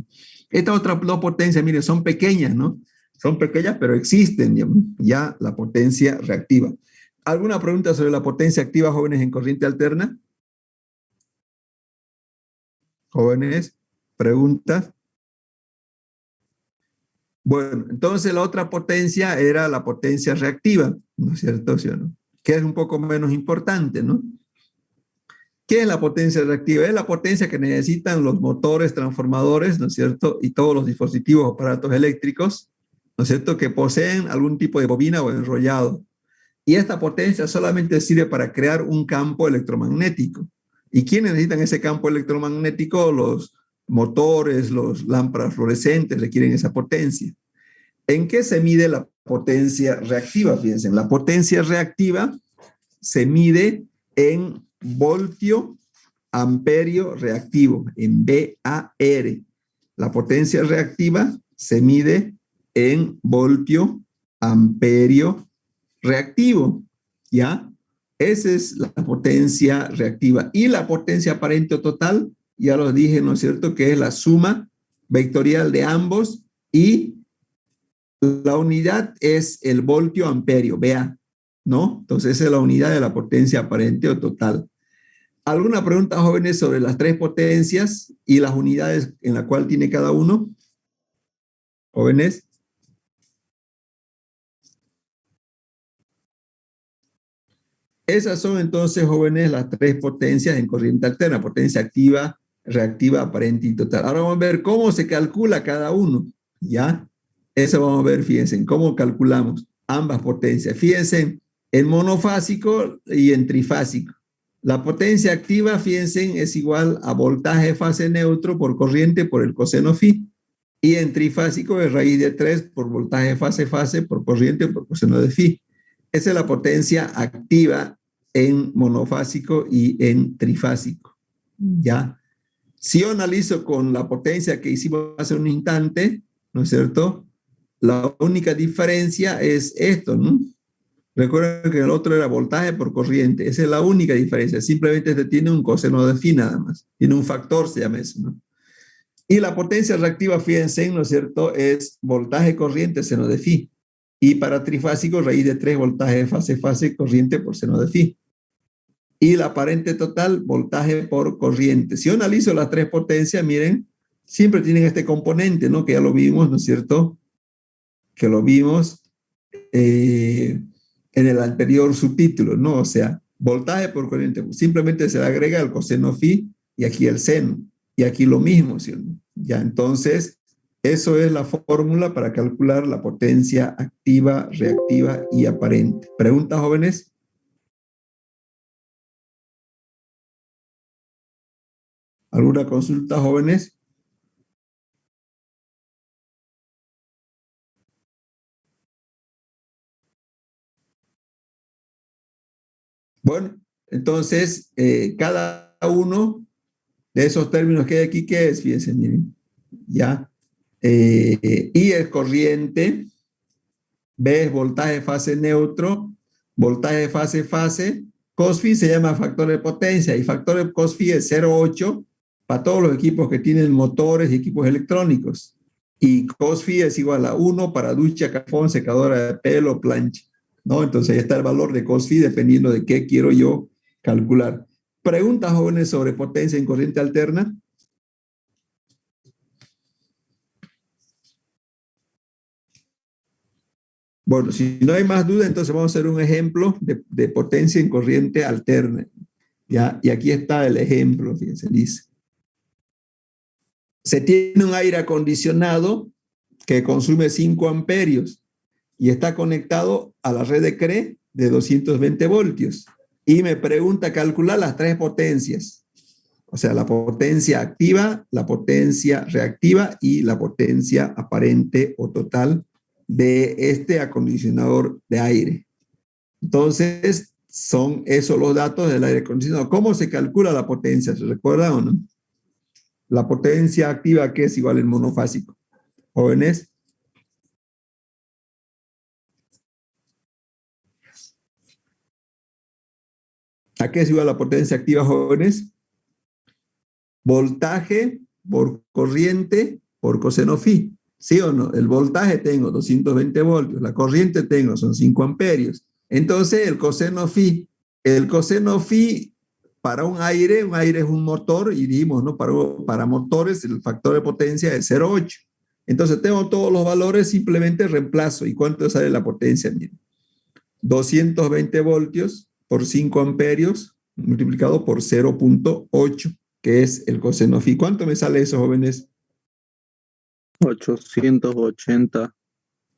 Estas otras dos potencias, miren, son pequeñas, ¿no? Son pequeñas, pero existen, digamos, ya la potencia reactiva. ¿Alguna pregunta sobre la potencia activa, jóvenes, en corriente alterna? Jóvenes, preguntas. Bueno, entonces la otra potencia era la potencia reactiva, ¿no es cierto? ¿Sí o no? Que es un poco menos importante, ¿no? ¿Qué es la potencia reactiva? Es la potencia que necesitan los motores, transformadores, ¿no es cierto? Y todos los dispositivos, aparatos eléctricos, ¿no es cierto? Que poseen algún tipo de bobina o enrollado. Y esta potencia solamente sirve para crear un campo electromagnético. ¿Y quiénes necesitan ese campo electromagnético? Los motores, los lámparas fluorescentes requieren esa potencia. ¿En qué se mide la potencia reactiva? Fíjense, la potencia reactiva se mide en voltio amperio reactivo, en VAR. La potencia reactiva se mide en voltio amperio reactivo, ¿ya? Esa es la potencia reactiva. Y la potencia aparente o total, ya lo dije, ¿no es cierto?, que es la suma vectorial de ambos y la unidad es el voltio amperio, vea, ¿no? Entonces esa es la unidad de la potencia aparente o total. ¿Alguna pregunta, jóvenes, sobre las tres potencias y las unidades en la cual tiene cada uno? Jóvenes. Esas son entonces, jóvenes, las tres potencias en corriente alterna: potencia activa, reactiva, aparente y total. Ahora vamos a ver cómo se calcula cada uno, ¿ya? Eso vamos a ver, fíjense, cómo calculamos ambas potencias. Fíjense, en monofásico y en trifásico. La potencia activa, fíjense, es igual a voltaje fase neutro por corriente por el coseno phi. Y en trifásico es raíz de 3 por voltaje fase por corriente por coseno de phi. Esa es la potencia activa en monofásico y en trifásico, ¿ya? Si yo analizo con la potencia que hicimos hace un instante, ¿no es cierto?, la única diferencia es esto, ¿no? Recuerden que el otro era voltaje por corriente. Esa es la única diferencia. Simplemente este tiene un coseno de phi nada más. Tiene un factor, se llama eso, ¿no? Y la potencia reactiva, fíjense, ¿no es cierto?, es voltaje corriente seno de phi. Y para trifásico, raíz de 3, voltaje fase corriente por seno de phi. Y la aparente total, voltaje por corriente. Si yo analizo las tres potencias, miren, siempre tienen este componente, ¿no? Que ya lo vimos, ¿no es cierto?, que lo vimos en el anterior subtítulo, ¿no? O sea, voltaje por corriente. Simplemente se le agrega el coseno phi y aquí el seno. Y aquí lo mismo, ¿sí? Ya, entonces, eso es la fórmula para calcular la potencia activa, reactiva y aparente. ¿Preguntas, jóvenes? ¿Alguna consulta, jóvenes? Bueno, entonces, cada uno de esos términos que hay aquí, ¿qué es? Fíjense, miren, ya. I es corriente, B es voltaje fase neutro, voltaje fase, cos phi se llama factor de potencia y factor de cos phi es 0,8 para todos los equipos que tienen motores y equipos electrónicos. Y cos phi es igual a 1 para ducha, cajón, secadora de pelo, plancha, ¿no? Entonces ahí está el valor de cos phi dependiendo de qué quiero yo calcular. ¿Preguntas, jóvenes, sobre potencia en corriente alterna? Bueno, si no hay más duda, entonces vamos a hacer un ejemplo de potencia en corriente alterna. ¿Ya? Y aquí está el ejemplo, fíjense, dice. Se tiene un aire acondicionado que consume 5 amperios y está conectado a la red de CRE de 220 voltios. Y me pregunta calcular las tres potencias. O sea, la potencia activa, la potencia reactiva y la potencia aparente o total de este acondicionador de aire. Entonces, son esos los datos del aire acondicionado. ¿Cómo se calcula la potencia? ¿Se recuerdan o no? La potencia activa, que es igual al monofásico. Jóvenes. ¿A qué es igual la potencia activa, jóvenes? Voltaje por corriente por coseno phi. ¿Sí o no? El voltaje tengo 220 voltios, la corriente tengo son 5 amperios. Entonces el coseno phi para un aire es un motor y dijimos, ¿no? Para motores el factor de potencia es 0,8. Entonces tengo todos los valores, simplemente reemplazo. ¿Y cuánto sale la potencia? Miren, 220 voltios por 5 amperios multiplicado por 0,8, que es el coseno phi. ¿Cuánto me sale eso, jóvenes? 880.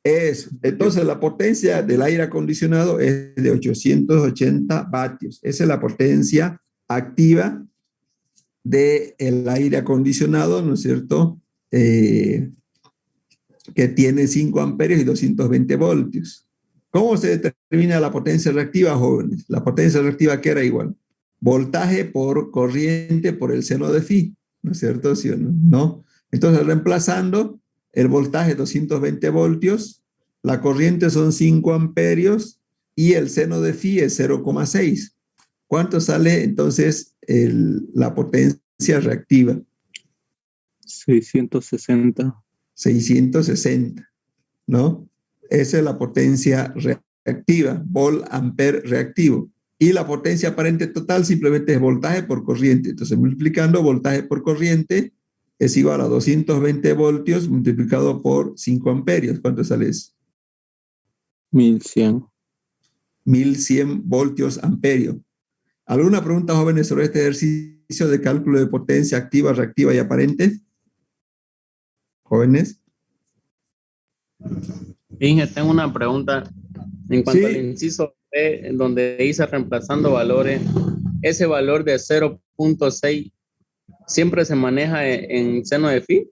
Eso. Entonces la potencia del aire acondicionado es de 880 vatios. Esa es la potencia activa del aire acondicionado, ¿no es cierto? Que tiene 5 amperios y 220 voltios. ¿Cómo se determina la potencia reactiva, jóvenes? La potencia reactiva, ¿qué era igual? Voltaje por corriente por el seno de phi, ¿no es cierto? ¿Sí o no? ¿No? Entonces, reemplazando el voltaje 220 voltios, la corriente son 5 amperios y el seno de phi es 0,6. ¿Cuánto sale entonces la potencia reactiva? 660. 660, ¿no? Esa es la potencia reactiva, vol ampere reactivo. Y la potencia aparente total simplemente es voltaje por corriente. Entonces, multiplicando voltaje por corriente es igual a 220 voltios multiplicado por 5 amperios. ¿Cuánto sale eso? 1100. 1100 voltios amperio. ¿Alguna pregunta, jóvenes, sobre este ejercicio de cálculo de potencia activa, reactiva y aparente? ¿Jóvenes? Inge, tengo una pregunta en cuanto al inciso B, donde dice reemplazando valores. Ese valor de 0,6 siempre se maneja en seno de phi,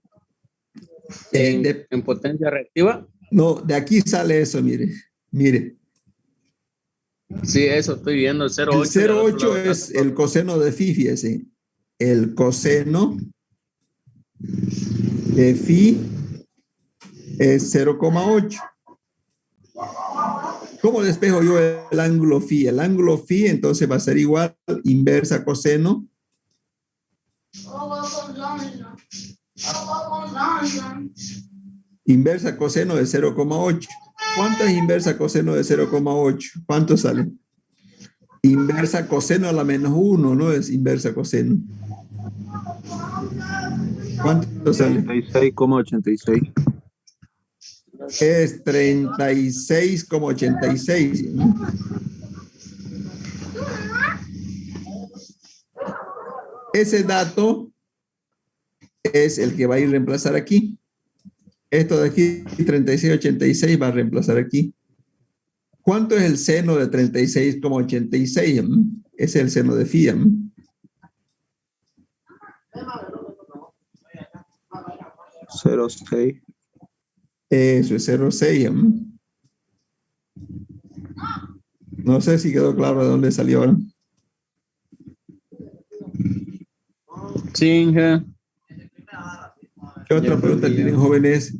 en potencia reactiva. No, de aquí sale eso, mire. Sí, eso estoy viendo, el 0,8. El 0,8 es el coseno de phi, fíjese. El coseno de phi es 0,8. ¿Cómo despejo yo el ángulo phi? El ángulo phi entonces va a ser igual inversa coseno de 0,8. ¿Cuánto es inversa coseno de 0,8? ¿Cuánto sale? Inversa coseno a la menos 1, ¿no? Es inversa coseno. ¿Cuánto sale? 36,86. Es 36,86. Ese dato es el que va a ir a reemplazar aquí. Esto de aquí, 36,86, va a reemplazar aquí. ¿Cuánto es el seno de 36,86? Es el seno de phi. 0,6. Eso es 0,6. No sé si quedó claro de dónde salió ahora. Sí, Inge. ¿Qué otra pregunta tienen, jóvenes?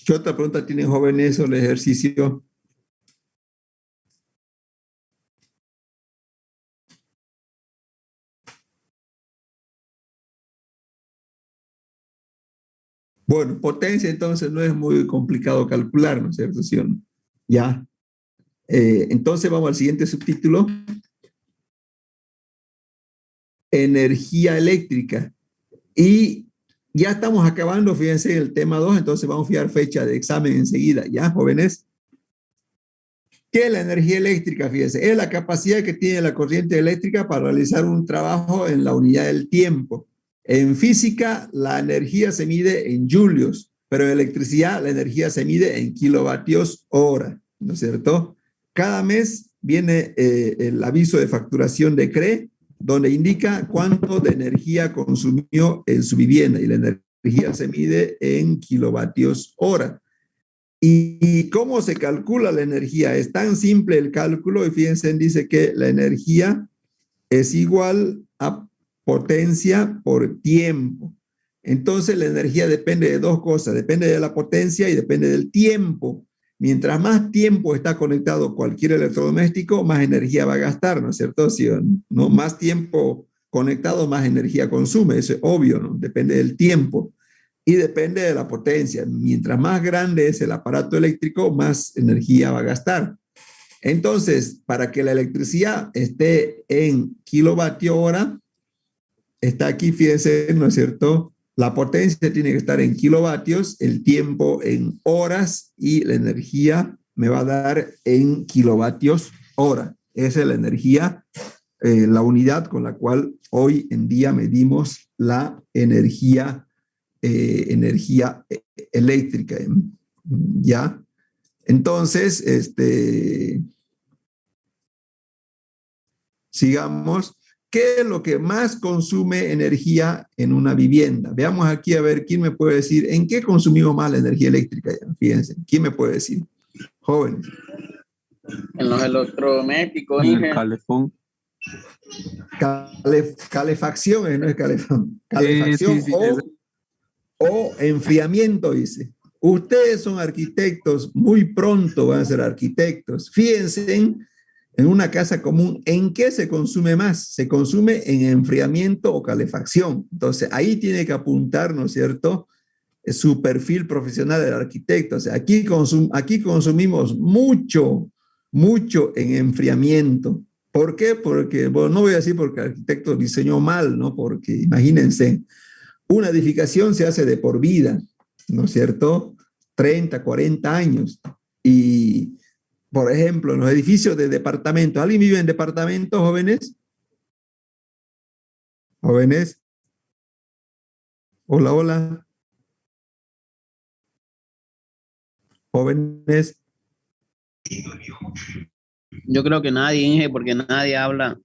¿Qué otra pregunta tienen, jóvenes, sobre el ejercicio? Bueno, potencia entonces no es muy complicado calcular, ¿no es cierto? ¿Sí o no? Ya. Entonces vamos al siguiente subtítulo. Energía eléctrica. Y ya estamos acabando, fíjense, el tema 2, entonces vamos a fijar fecha de examen enseguida, ¿ya, jóvenes? ¿Qué es la energía eléctrica? Fíjense, es la capacidad que tiene la corriente eléctrica para realizar un trabajo en la unidad del tiempo. En física, la energía se mide en julios. pero en electricidad la energía se mide en kilovatios hora, ¿no es cierto? Cada mes viene el aviso de facturación de CRE, donde indica cuánto de energía consumió en su vivienda, y la energía se mide en kilovatios hora. ¿Y cómo se calcula la energía? Es tan simple el cálculo, y fíjense, dice que la energía es igual a potencia por tiempo. Entonces la energía depende de dos cosas, depende de la potencia y depende del tiempo. Mientras más tiempo está conectado cualquier electrodoméstico, más energía va a gastar, ¿no es cierto? Si, ¿no? Más tiempo conectado, más energía consume, eso es obvio, ¿no? Depende del tiempo y depende de la potencia. Mientras más grande es el aparato eléctrico, más energía va a gastar. Entonces, para que la electricidad esté en kilovatio hora, está aquí, fíjense, ¿no es cierto? La potencia tiene que estar en kilovatios, el tiempo en horas y la energía me va a dar en kilovatios hora. Esa es la energía, la unidad con la cual hoy en día medimos la energía eléctrica. ¿Ya? Entonces, sigamos. ¿Qué es lo que más consume energía en una vivienda? Veamos aquí a ver quién me puede decir en qué consumimos más la energía eléctrica. Fíjense, ¿quién me puede decir? Jóvenes. En los electrodomésticos, En el calefón. Calefacción, no es calefón. Calefacción Sí, o enfriamiento, dice. Ustedes son arquitectos, muy pronto van a ser arquitectos. Fíjense en una casa común, ¿en qué se consume más? Se consume en enfriamiento o calefacción. Entonces, ahí tiene que apuntar, ¿no es cierto?, su perfil profesional del arquitecto. O sea, aquí consumimos mucho en enfriamiento. ¿Por qué? Porque, bueno, no voy a decir porque el arquitecto diseñó mal, ¿no? Porque imagínense, una edificación se hace de por vida, ¿no es cierto? 30, 40 años. Y, por ejemplo, en los edificios de departamentos, ¿alguien vive en departamentos, jóvenes? ¿Jóvenes? Hola, hola. Jóvenes. yo creo que nadie, Inge, porque nadie habla.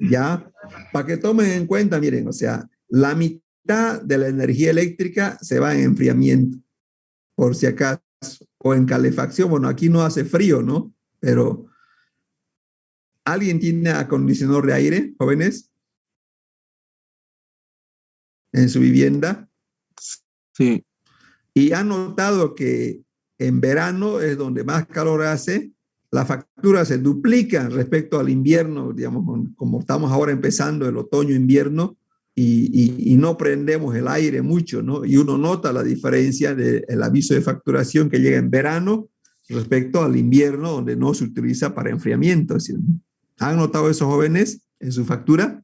Ya, para que tomen en cuenta, miren, o sea, la mitad de la energía eléctrica se va en enfriamiento, por si acaso, o en calefacción. Bueno, aquí no hace frío, ¿no? Pero, ¿alguien tiene acondicionador de aire, jóvenes? En su vivienda. Sí. Y han notado que en verano es donde más calor hace, las facturas se duplican respecto al invierno, digamos, como estamos ahora empezando el otoño-invierno y no prendemos el aire mucho, ¿no? Y uno nota la diferencia del aviso de facturación que llega en verano respecto al invierno, donde no se utiliza para enfriamiento. ¿Sí? ¿Han notado esos jóvenes en su factura?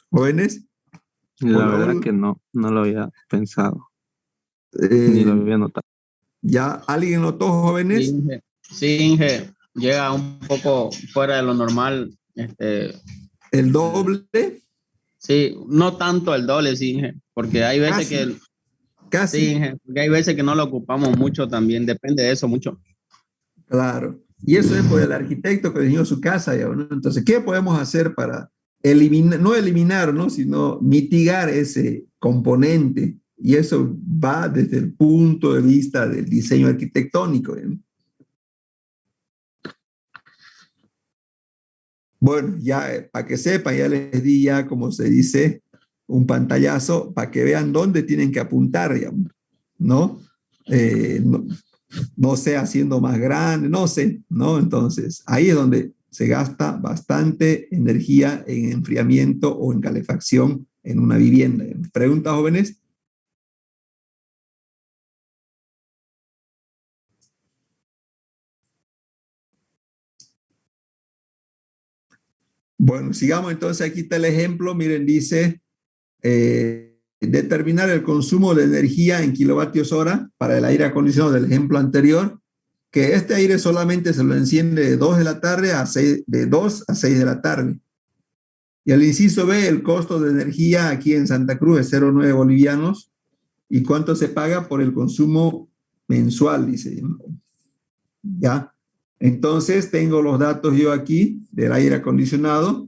¿Jóvenes? La verdad que no lo había pensado, ni lo había notado. ¿Ya alguien notó, jóvenes? Sí, Inge, llega un poco fuera de lo normal. ¿El doble? Sí, no tanto el doble, sí, Inge, porque hay veces Casi. Sí, Inge, porque hay veces que no lo ocupamos mucho también, depende de eso mucho. Claro. Y eso es por el arquitecto que diseñó su casa, ¿no? Entonces, ¿qué podemos hacer para eliminar, no eliminar, ¿no? Sino mitigar ese componente? Y eso va desde el punto de vista del diseño arquitectónico, ¿no? Bueno, ya para que sepan, ya les di ya, como se dice, un pantallazo para que vean dónde tienen que apuntar, digamos, ¿no? No sé, haciendo más grande, no sé, ¿no? Entonces, ahí es donde se gasta bastante energía en enfriamiento o en calefacción en una vivienda. ¿Preguntas, jóvenes? Bueno, sigamos entonces, aquí está el ejemplo, miren, dice, determinar el consumo de energía en kilovatios hora para el aire acondicionado del ejemplo anterior, que este aire solamente se lo enciende de 2 de la tarde a 6, de 2 a 6 de la tarde. Y al inciso B, el costo de energía aquí en Santa Cruz es 0,9 bolivianos y cuánto se paga por el consumo mensual, dice. ¿Ya? Entonces, tengo los datos yo aquí del aire acondicionado.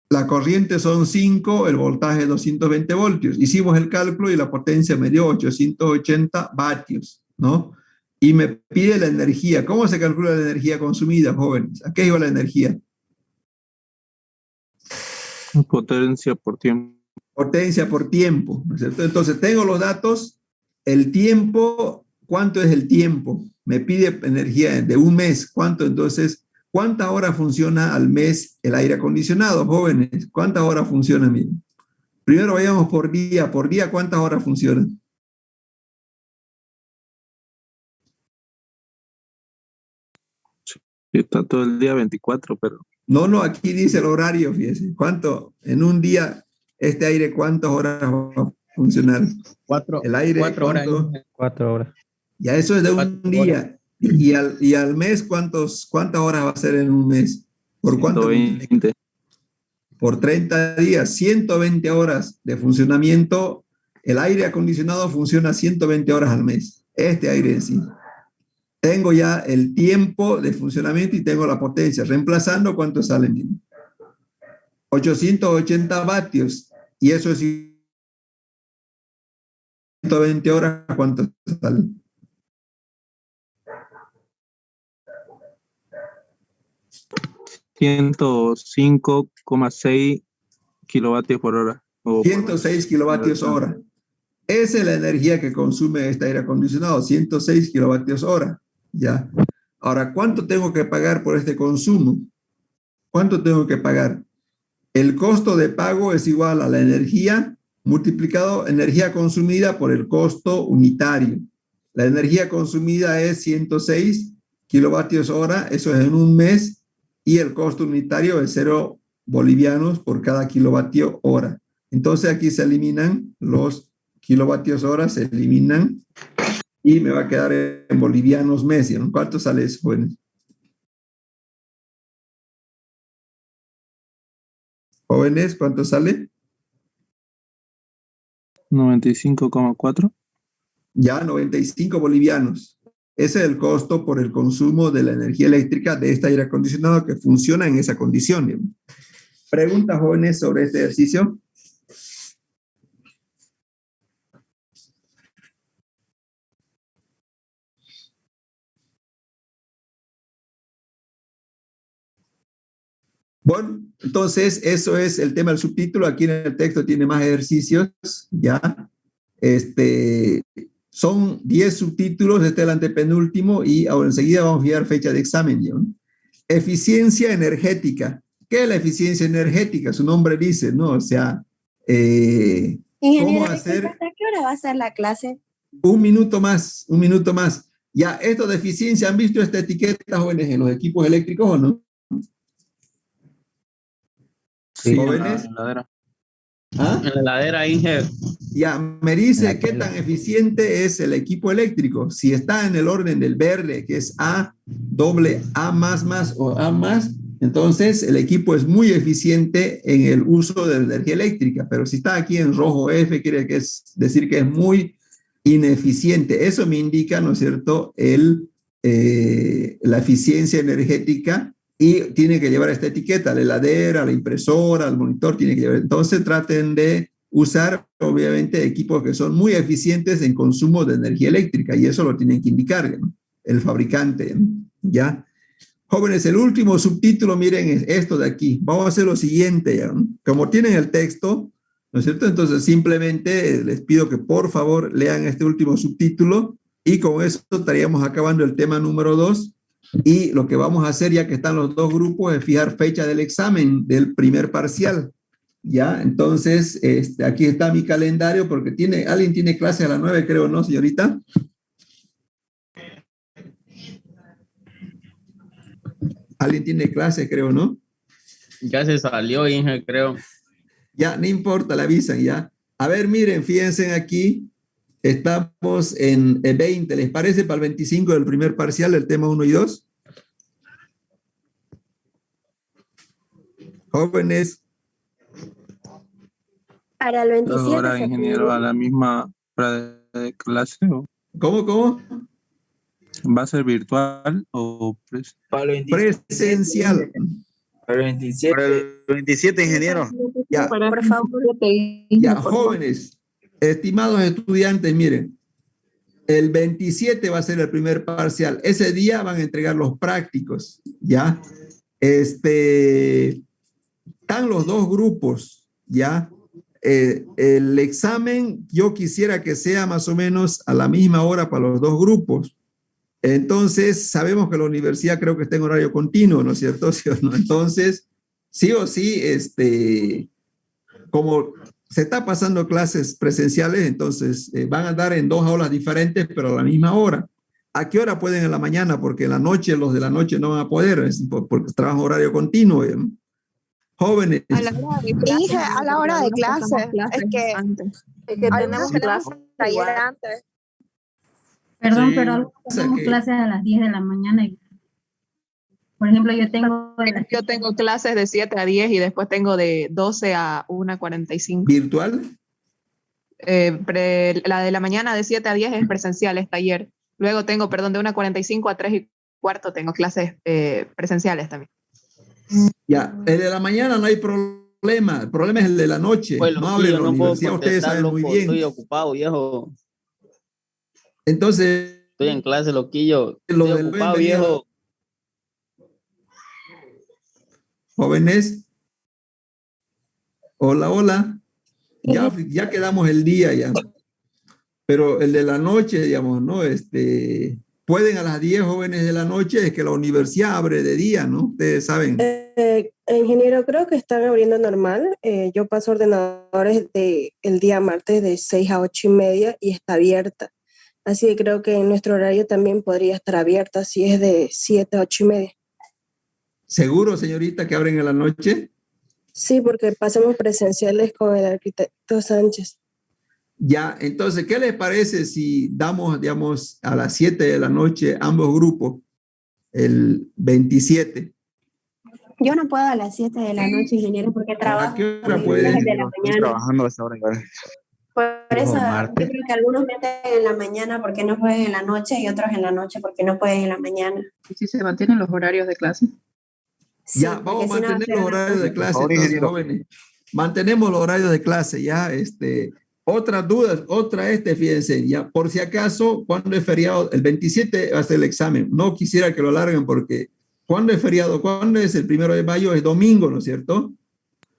La corriente son 5, el voltaje 220 voltios. Hicimos el cálculo y la potencia me dio 880 vatios, ¿no? Y me pide la energía. ¿Cómo se calcula la energía consumida, jóvenes? ¿A qué iba la energía? Potencia por tiempo. Potencia por tiempo, ¿no es cierto? Entonces, tengo los datos, el tiempo, ¿cuánto es el tiempo? Me pide energía de un mes, ¿cuánto? Entonces, ¿cuántas horas funciona al mes el aire acondicionado, jóvenes? ¿Cuántas horas funciona? Miren. Primero vayamos por día, ¿cuántas horas funcionan? Está todo el día 24, pero No, aquí dice el horario, fíjese. ¿Cuánto? En un día, este aire, ¿cuántas horas va a funcionar? El aire, 4 horas. ¿cuánto? 4 horas. Ya eso es de un 4 día. Y al mes, ¿cuántas horas va a ser en un mes? ¿Por cuánto? 120. Por 30 días, 120 horas de funcionamiento. El aire acondicionado funciona 120 horas al mes. Este aire en sí. Tengo ya el tiempo de funcionamiento y tengo la potencia. Reemplazando, ¿cuánto sale? 880 vatios. Y eso es 120 horas, ¿cuánto sale? $105,6 kilovatios por hora. 106 kilovatios hora. Esa es la energía que consume este aire acondicionado, 106 kilovatios hora. ¿Ya? Ahora, ¿cuánto tengo que pagar por este consumo? ¿Cuánto tengo que pagar? El costo de pago es igual a la energía multiplicado energía consumida por el costo unitario. La energía consumida es 106 kilovatios hora, eso es en un mes, y el costo unitario es 0 bolivianos por cada kilovatio hora. Entonces aquí se eliminan los kilovatios hora, se eliminan y me va a quedar en bolivianos mes. ¿No? ¿Cuánto sale eso, jóvenes? Jóvenes, ¿cuánto sale? 95,4. Ya 95 bolivianos. Ese es el costo por el consumo de la energía eléctrica de este aire acondicionado que funciona en esa condición. ¿Preguntas, jóvenes, sobre este ejercicio? Bueno, entonces eso es el tema del subtítulo. Aquí en el texto tiene más ejercicios, ¿ya? Son 10 subtítulos, este es el antepenúltimo y ahora enseguida vamos a fijar fecha de examen. ¿Ya? Eficiencia energética. ¿Qué es la eficiencia energética? Su nombre dice, ¿no? O sea, Ingeniero, ¿cómo hacer? ¿hasta qué hora va a ser la clase? Un minuto más, un minuto más. Ya, esto de eficiencia, ¿han visto esta etiqueta, jóvenes, en los equipos eléctricos o no? Sí, ¿Jóvenes? en la heladera. ¿Ah? En la heladera, Inge. Ya, me dice qué tan eficiente es el equipo eléctrico. Si está en el orden del verde, que es A, doble A más o A más, entonces el equipo es muy eficiente en el uso de la energía eléctrica. Pero si está aquí en rojo F, quiere decir que es muy ineficiente. Eso me indica, ¿no es cierto?, la eficiencia energética y tiene que llevar esta etiqueta, la heladera, la impresora, el monitor, tiene que llevar. Entonces traten de usar, obviamente, equipos que son muy eficientes en consumo de energía eléctrica y eso lo tienen que indicar, ¿no? El fabricante, ¿no? ¿Ya? Jóvenes, el último subtítulo, miren, es esto de aquí. Vamos a hacer lo siguiente, ¿ya? ¿No? Como tienen el texto, ¿no es cierto? Entonces simplemente les pido que por favor lean este último subtítulo y con eso estaríamos acabando el tema número 2. Y lo que vamos a hacer, ya que están los dos grupos, es fijar fecha del examen del primer parcial. Ya, entonces, aquí está mi calendario porque alguien tiene clase a las 9, creo, ¿no, señorita? Alguien tiene clase, creo, ¿no? Ya se salió, Inge, creo. Ya, no importa, le avisan, ya. A ver, miren, fíjense aquí, estamos en 20, ¿les parece para el 25 del primer parcial, el tema 1 y 2? Jóvenes. Para el 27. Ahora, ingeniero, a la misma, para de clase o ¿Cómo? va a ser virtual o Para el 27, Presencial. para el 27. Para el 27, ingeniero. Ya, Por favor. ya, jóvenes, estimados estudiantes, miren, el 27 va a ser el primer parcial. Ese día van a entregar los prácticos, ¿ya? Están los dos grupos, ¿ya? El examen yo quisiera que sea más o menos a la misma hora para los dos grupos. Entonces, sabemos que la universidad creo que está en horario continuo, ¿no es cierto? ¿Sí o no? Entonces, sí o sí, como se está pasando clases presenciales, entonces van a dar en dos aulas diferentes, pero a la misma hora. ¿A qué hora pueden en la mañana? Porque en la noche, los de la noche no van a poder, porque trabajan horario continuo. Jóvenes. A la hora de clase. Hija, a la hora de clase. Es que tenemos clases taller antes. Perdón, Sí. pero algunos tenemos clases a las 10 de la mañana. Por ejemplo, yo tengo clases de 7 a 10 y después tengo de 12 a 1:45. ¿Virtual? La de la mañana de 7 a 10 es presencial, es taller. Luego tengo, de 1:45 a 3:15 tengo clases presenciales también. Ya, el de la mañana no hay problema. El problema es el de la noche. Pues, no abre la no puedo universidad, ustedes contestar, saben muy loco, bien. estoy ocupado, viejo. Entonces, Estoy en clase, loquillo. Lo Estoy del ocupado, bienvenido. viejo. jóvenes, hola. Ya quedamos el día ya. Pero el de la noche, digamos, ¿no? Pueden a las 10 jóvenes de la noche, es que la universidad abre de día, ¿no? Ustedes saben. Ingeniero, creo que están abriendo normal. Yo paso ordenadores el día martes de 6 a 8:30 y está abierta. Así que creo que en nuestro horario también podría estar abierta si es de 7 a 8:30. ¿Seguro, señorita, que abren en la noche? Sí, porque pasamos presenciales con el arquitecto Sánchez. Ya, entonces, ¿qué les parece si damos, digamos, a las 7 de la noche ambos grupos, el 27? Yo no puedo a las 7 de la noche, ingeniero, porque trabajo. ¿A qué hora de puede? 10 de la Estoy mañana. trabajando a esa hora igual. Por eso Martes. yo creo que algunos meten en la mañana porque no pueden en la noche y otros en la noche porque no pueden en la mañana. ¿Y si se mantienen los horarios de clase? Sí, Ya, vamos a porque si no, mantener los horarios de clase, Por favor, entonces, ingeniero. jóvenes. Mantenemos los horarios de clase, ya. Otras dudas, fíjense, ya, por si acaso, ¿cuándo es feriado? El 27 va a ser el examen. No quisiera que lo alarguen porque ¿cuándo es feriado? ¿Cuándo es el 1 de mayo? Es domingo, ¿no es cierto?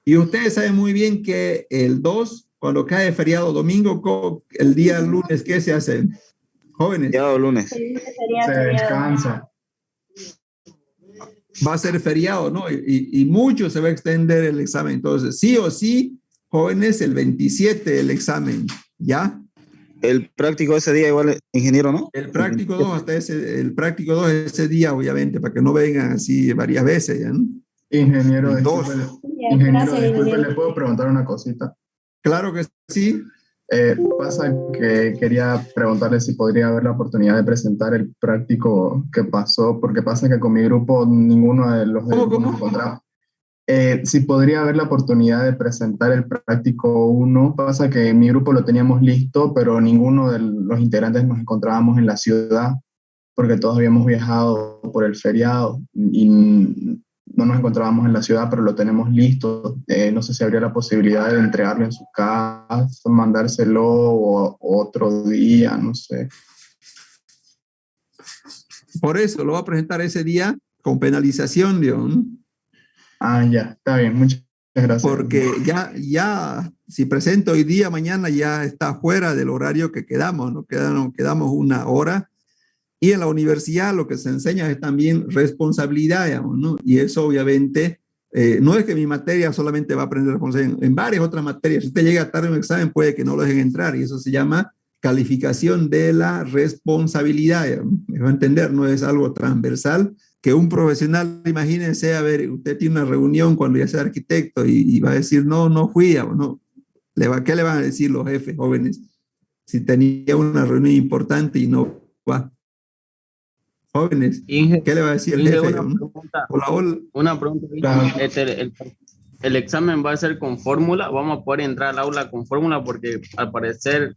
Y ustedes saben muy bien que el 2, cuando cae feriado domingo, el día lunes, ¿qué se hace? Jóvenes. Ya lunes. se descansa. Va a ser feriado, ¿no? Y mucho se va a extender el examen. Entonces, sí o sí, jóvenes, el 27 el examen, ¿ya? El práctico ese día igual, ingeniero, ¿no? El práctico 2 el práctico 2 ese día, obviamente, para que no vengan así varias veces, ¿ya? ¿No? Ingeniero, Dos. disculpe, ¿le puedo preguntar una cosita? Claro que sí. Pasa que quería preguntarle si podría haber la oportunidad de presentar el práctico que pasó, porque pasa que con mi grupo ninguno de los grupos nos encontramos. Si podría haber la oportunidad de presentar el práctico 1, pasa que mi grupo lo teníamos listo, pero ninguno de los integrantes nos encontrábamos en la ciudad, porque todos habíamos viajado por el feriado y no nos encontrábamos en la ciudad, pero lo tenemos listo. No sé si habría la posibilidad de entregarlo en su casa, mandárselo o otro día, no sé. Por eso lo va a presentar ese día con penalización, León. Ah, ya, está bien, muchas gracias. Porque ya, si presento hoy día, mañana ya está fuera del horario que quedamos, ¿no? Quedamos una hora. Y en la universidad lo que se enseña es también responsabilidad, digamos, ¿no? Y eso obviamente, no es que mi materia solamente va a aprender responsabilidad, en varias otras materias. Si usted llega tarde a un examen, puede que no lo dejen entrar, y eso se llama calificación de la responsabilidad, me va a entender, no es algo transversal, que un profesional, imagínense, a ver, usted tiene una reunión cuando ya sea arquitecto y va a decir, no fui, no. ¿Qué le van a decir los jefes jóvenes si tenía una reunión importante y no va? Jóvenes, ¿qué le va a decir el jefe? Una pregunta. El examen va a ser con fórmula. Vamos a poder entrar al aula con fórmula porque al parecer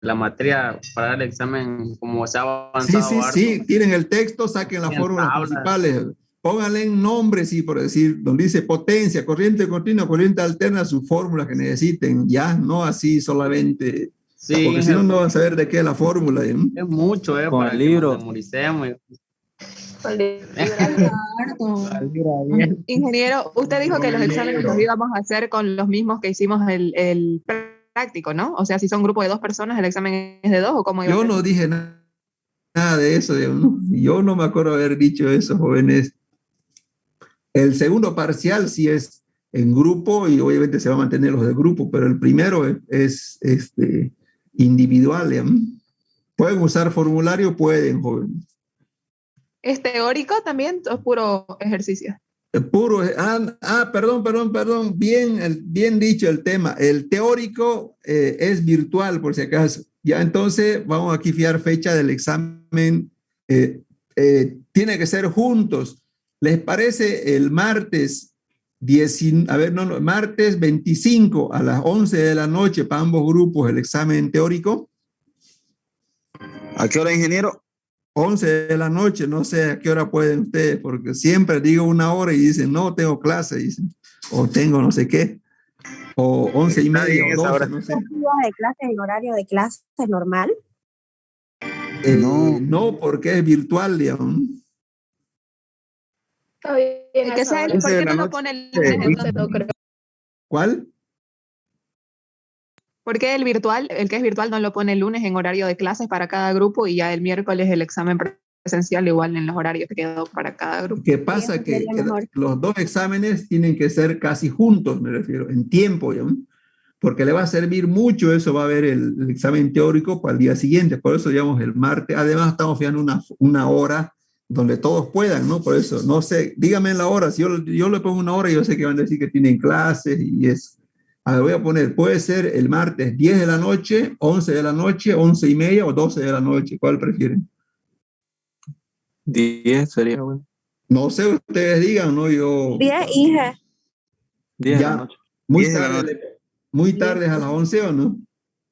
la materia para el examen, como se ha Sí, avanzado sí, harto, sí, tienen el texto, saquen las tienen fórmulas tablas. principales, pónganle en nombres, sí, por decir, donde dice potencia, corriente continua, corriente alterna, sus fórmulas que necesiten, ya, no así solamente, Sí, porque si no, no van a saber de qué es la fórmula. ¿Eh? es mucho, Con para el que nos libro. memoricemos. Ingeniero, usted dijo que los exámenes los íbamos a hacer con los mismos que hicimos el práctico, ¿no? O sea, si son grupo de 2 personas, ¿el examen es de 2 o cómo iba a Yo ser? no dije nada de eso, yo no me acuerdo haber dicho eso, jóvenes. El segundo parcial sí es en grupo y obviamente se va a mantener los de grupo, pero el primero es individual. ¿Eh? ¿Pueden usar formulario? Pueden, jóvenes. ¿Es teórico también o es puro ejercicio? Puro, perdón, bien dicho el tema. El teórico es virtual, por si acaso. Ya entonces, vamos aquí a fijar fecha del examen. Tiene que ser juntos. ¿Les parece el martes martes 25 a las 11 de la noche para ambos grupos el examen teórico? ¿A qué hora, ingeniero? 11 de la noche, no sé a qué hora pueden ustedes, porque siempre digo una hora y dicen, no, tengo clase, dicen, o tengo no sé qué, o 11:30 o 12, no sé. ¿De clase en horario de clase normal? No, porque es virtual, digamos. Está bien, que sea ¿por qué no lo pone el lunes entonces? ¿Cuál? ¿Por qué el que es virtual no lo pone el lunes en horario de clases para cada grupo y ya el miércoles el examen presencial igual en los horarios que quedó para cada grupo? ¿Qué pasa? Que los dos exámenes tienen que ser casi juntos, me refiero, en tiempo, ¿ya? Porque le va a servir mucho, eso va a haber el examen teórico para el día siguiente, por eso digamos el martes, además estamos fijando una hora donde todos puedan, ¿no? Por eso, no sé, díganme la hora, si yo le pongo una hora, yo sé que van a decir que tienen clases y eso. A ver, voy a poner, puede ser el martes 10 de la noche, 11 de la noche, 11:30 o 12 de la noche, ¿cuál prefieren? 10 sería bueno. No sé, ustedes digan, ¿no? Yo... 10, hija. 10 de la Ya, noche. muy tarde a las 11 o no?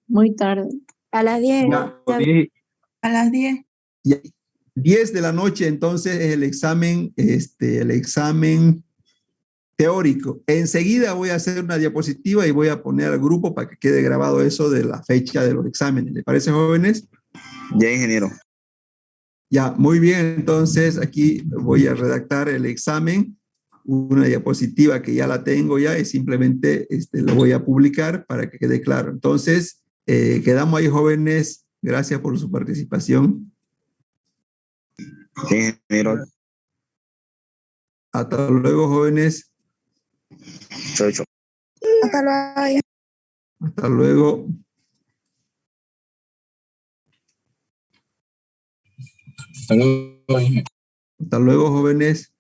Muy tarde. A las 10. Ya, A las 10. ya, 10 de la noche entonces es el examen teórico. Enseguida voy a hacer una diapositiva y voy a poner al grupo para que quede grabado eso de la fecha de los exámenes. ¿Les parece, jóvenes? Ya, ingeniero. Ya, muy bien. Entonces aquí voy a redactar el examen, una diapositiva que ya la tengo ya y simplemente lo voy a publicar para que quede claro. Entonces, quedamos ahí, jóvenes. Gracias por su participación. Sí, ingeniero. Hasta luego, jóvenes. Chau, chau. Hasta luego. Hasta luego. Hasta luego, ingeniero. Hasta luego, jóvenes.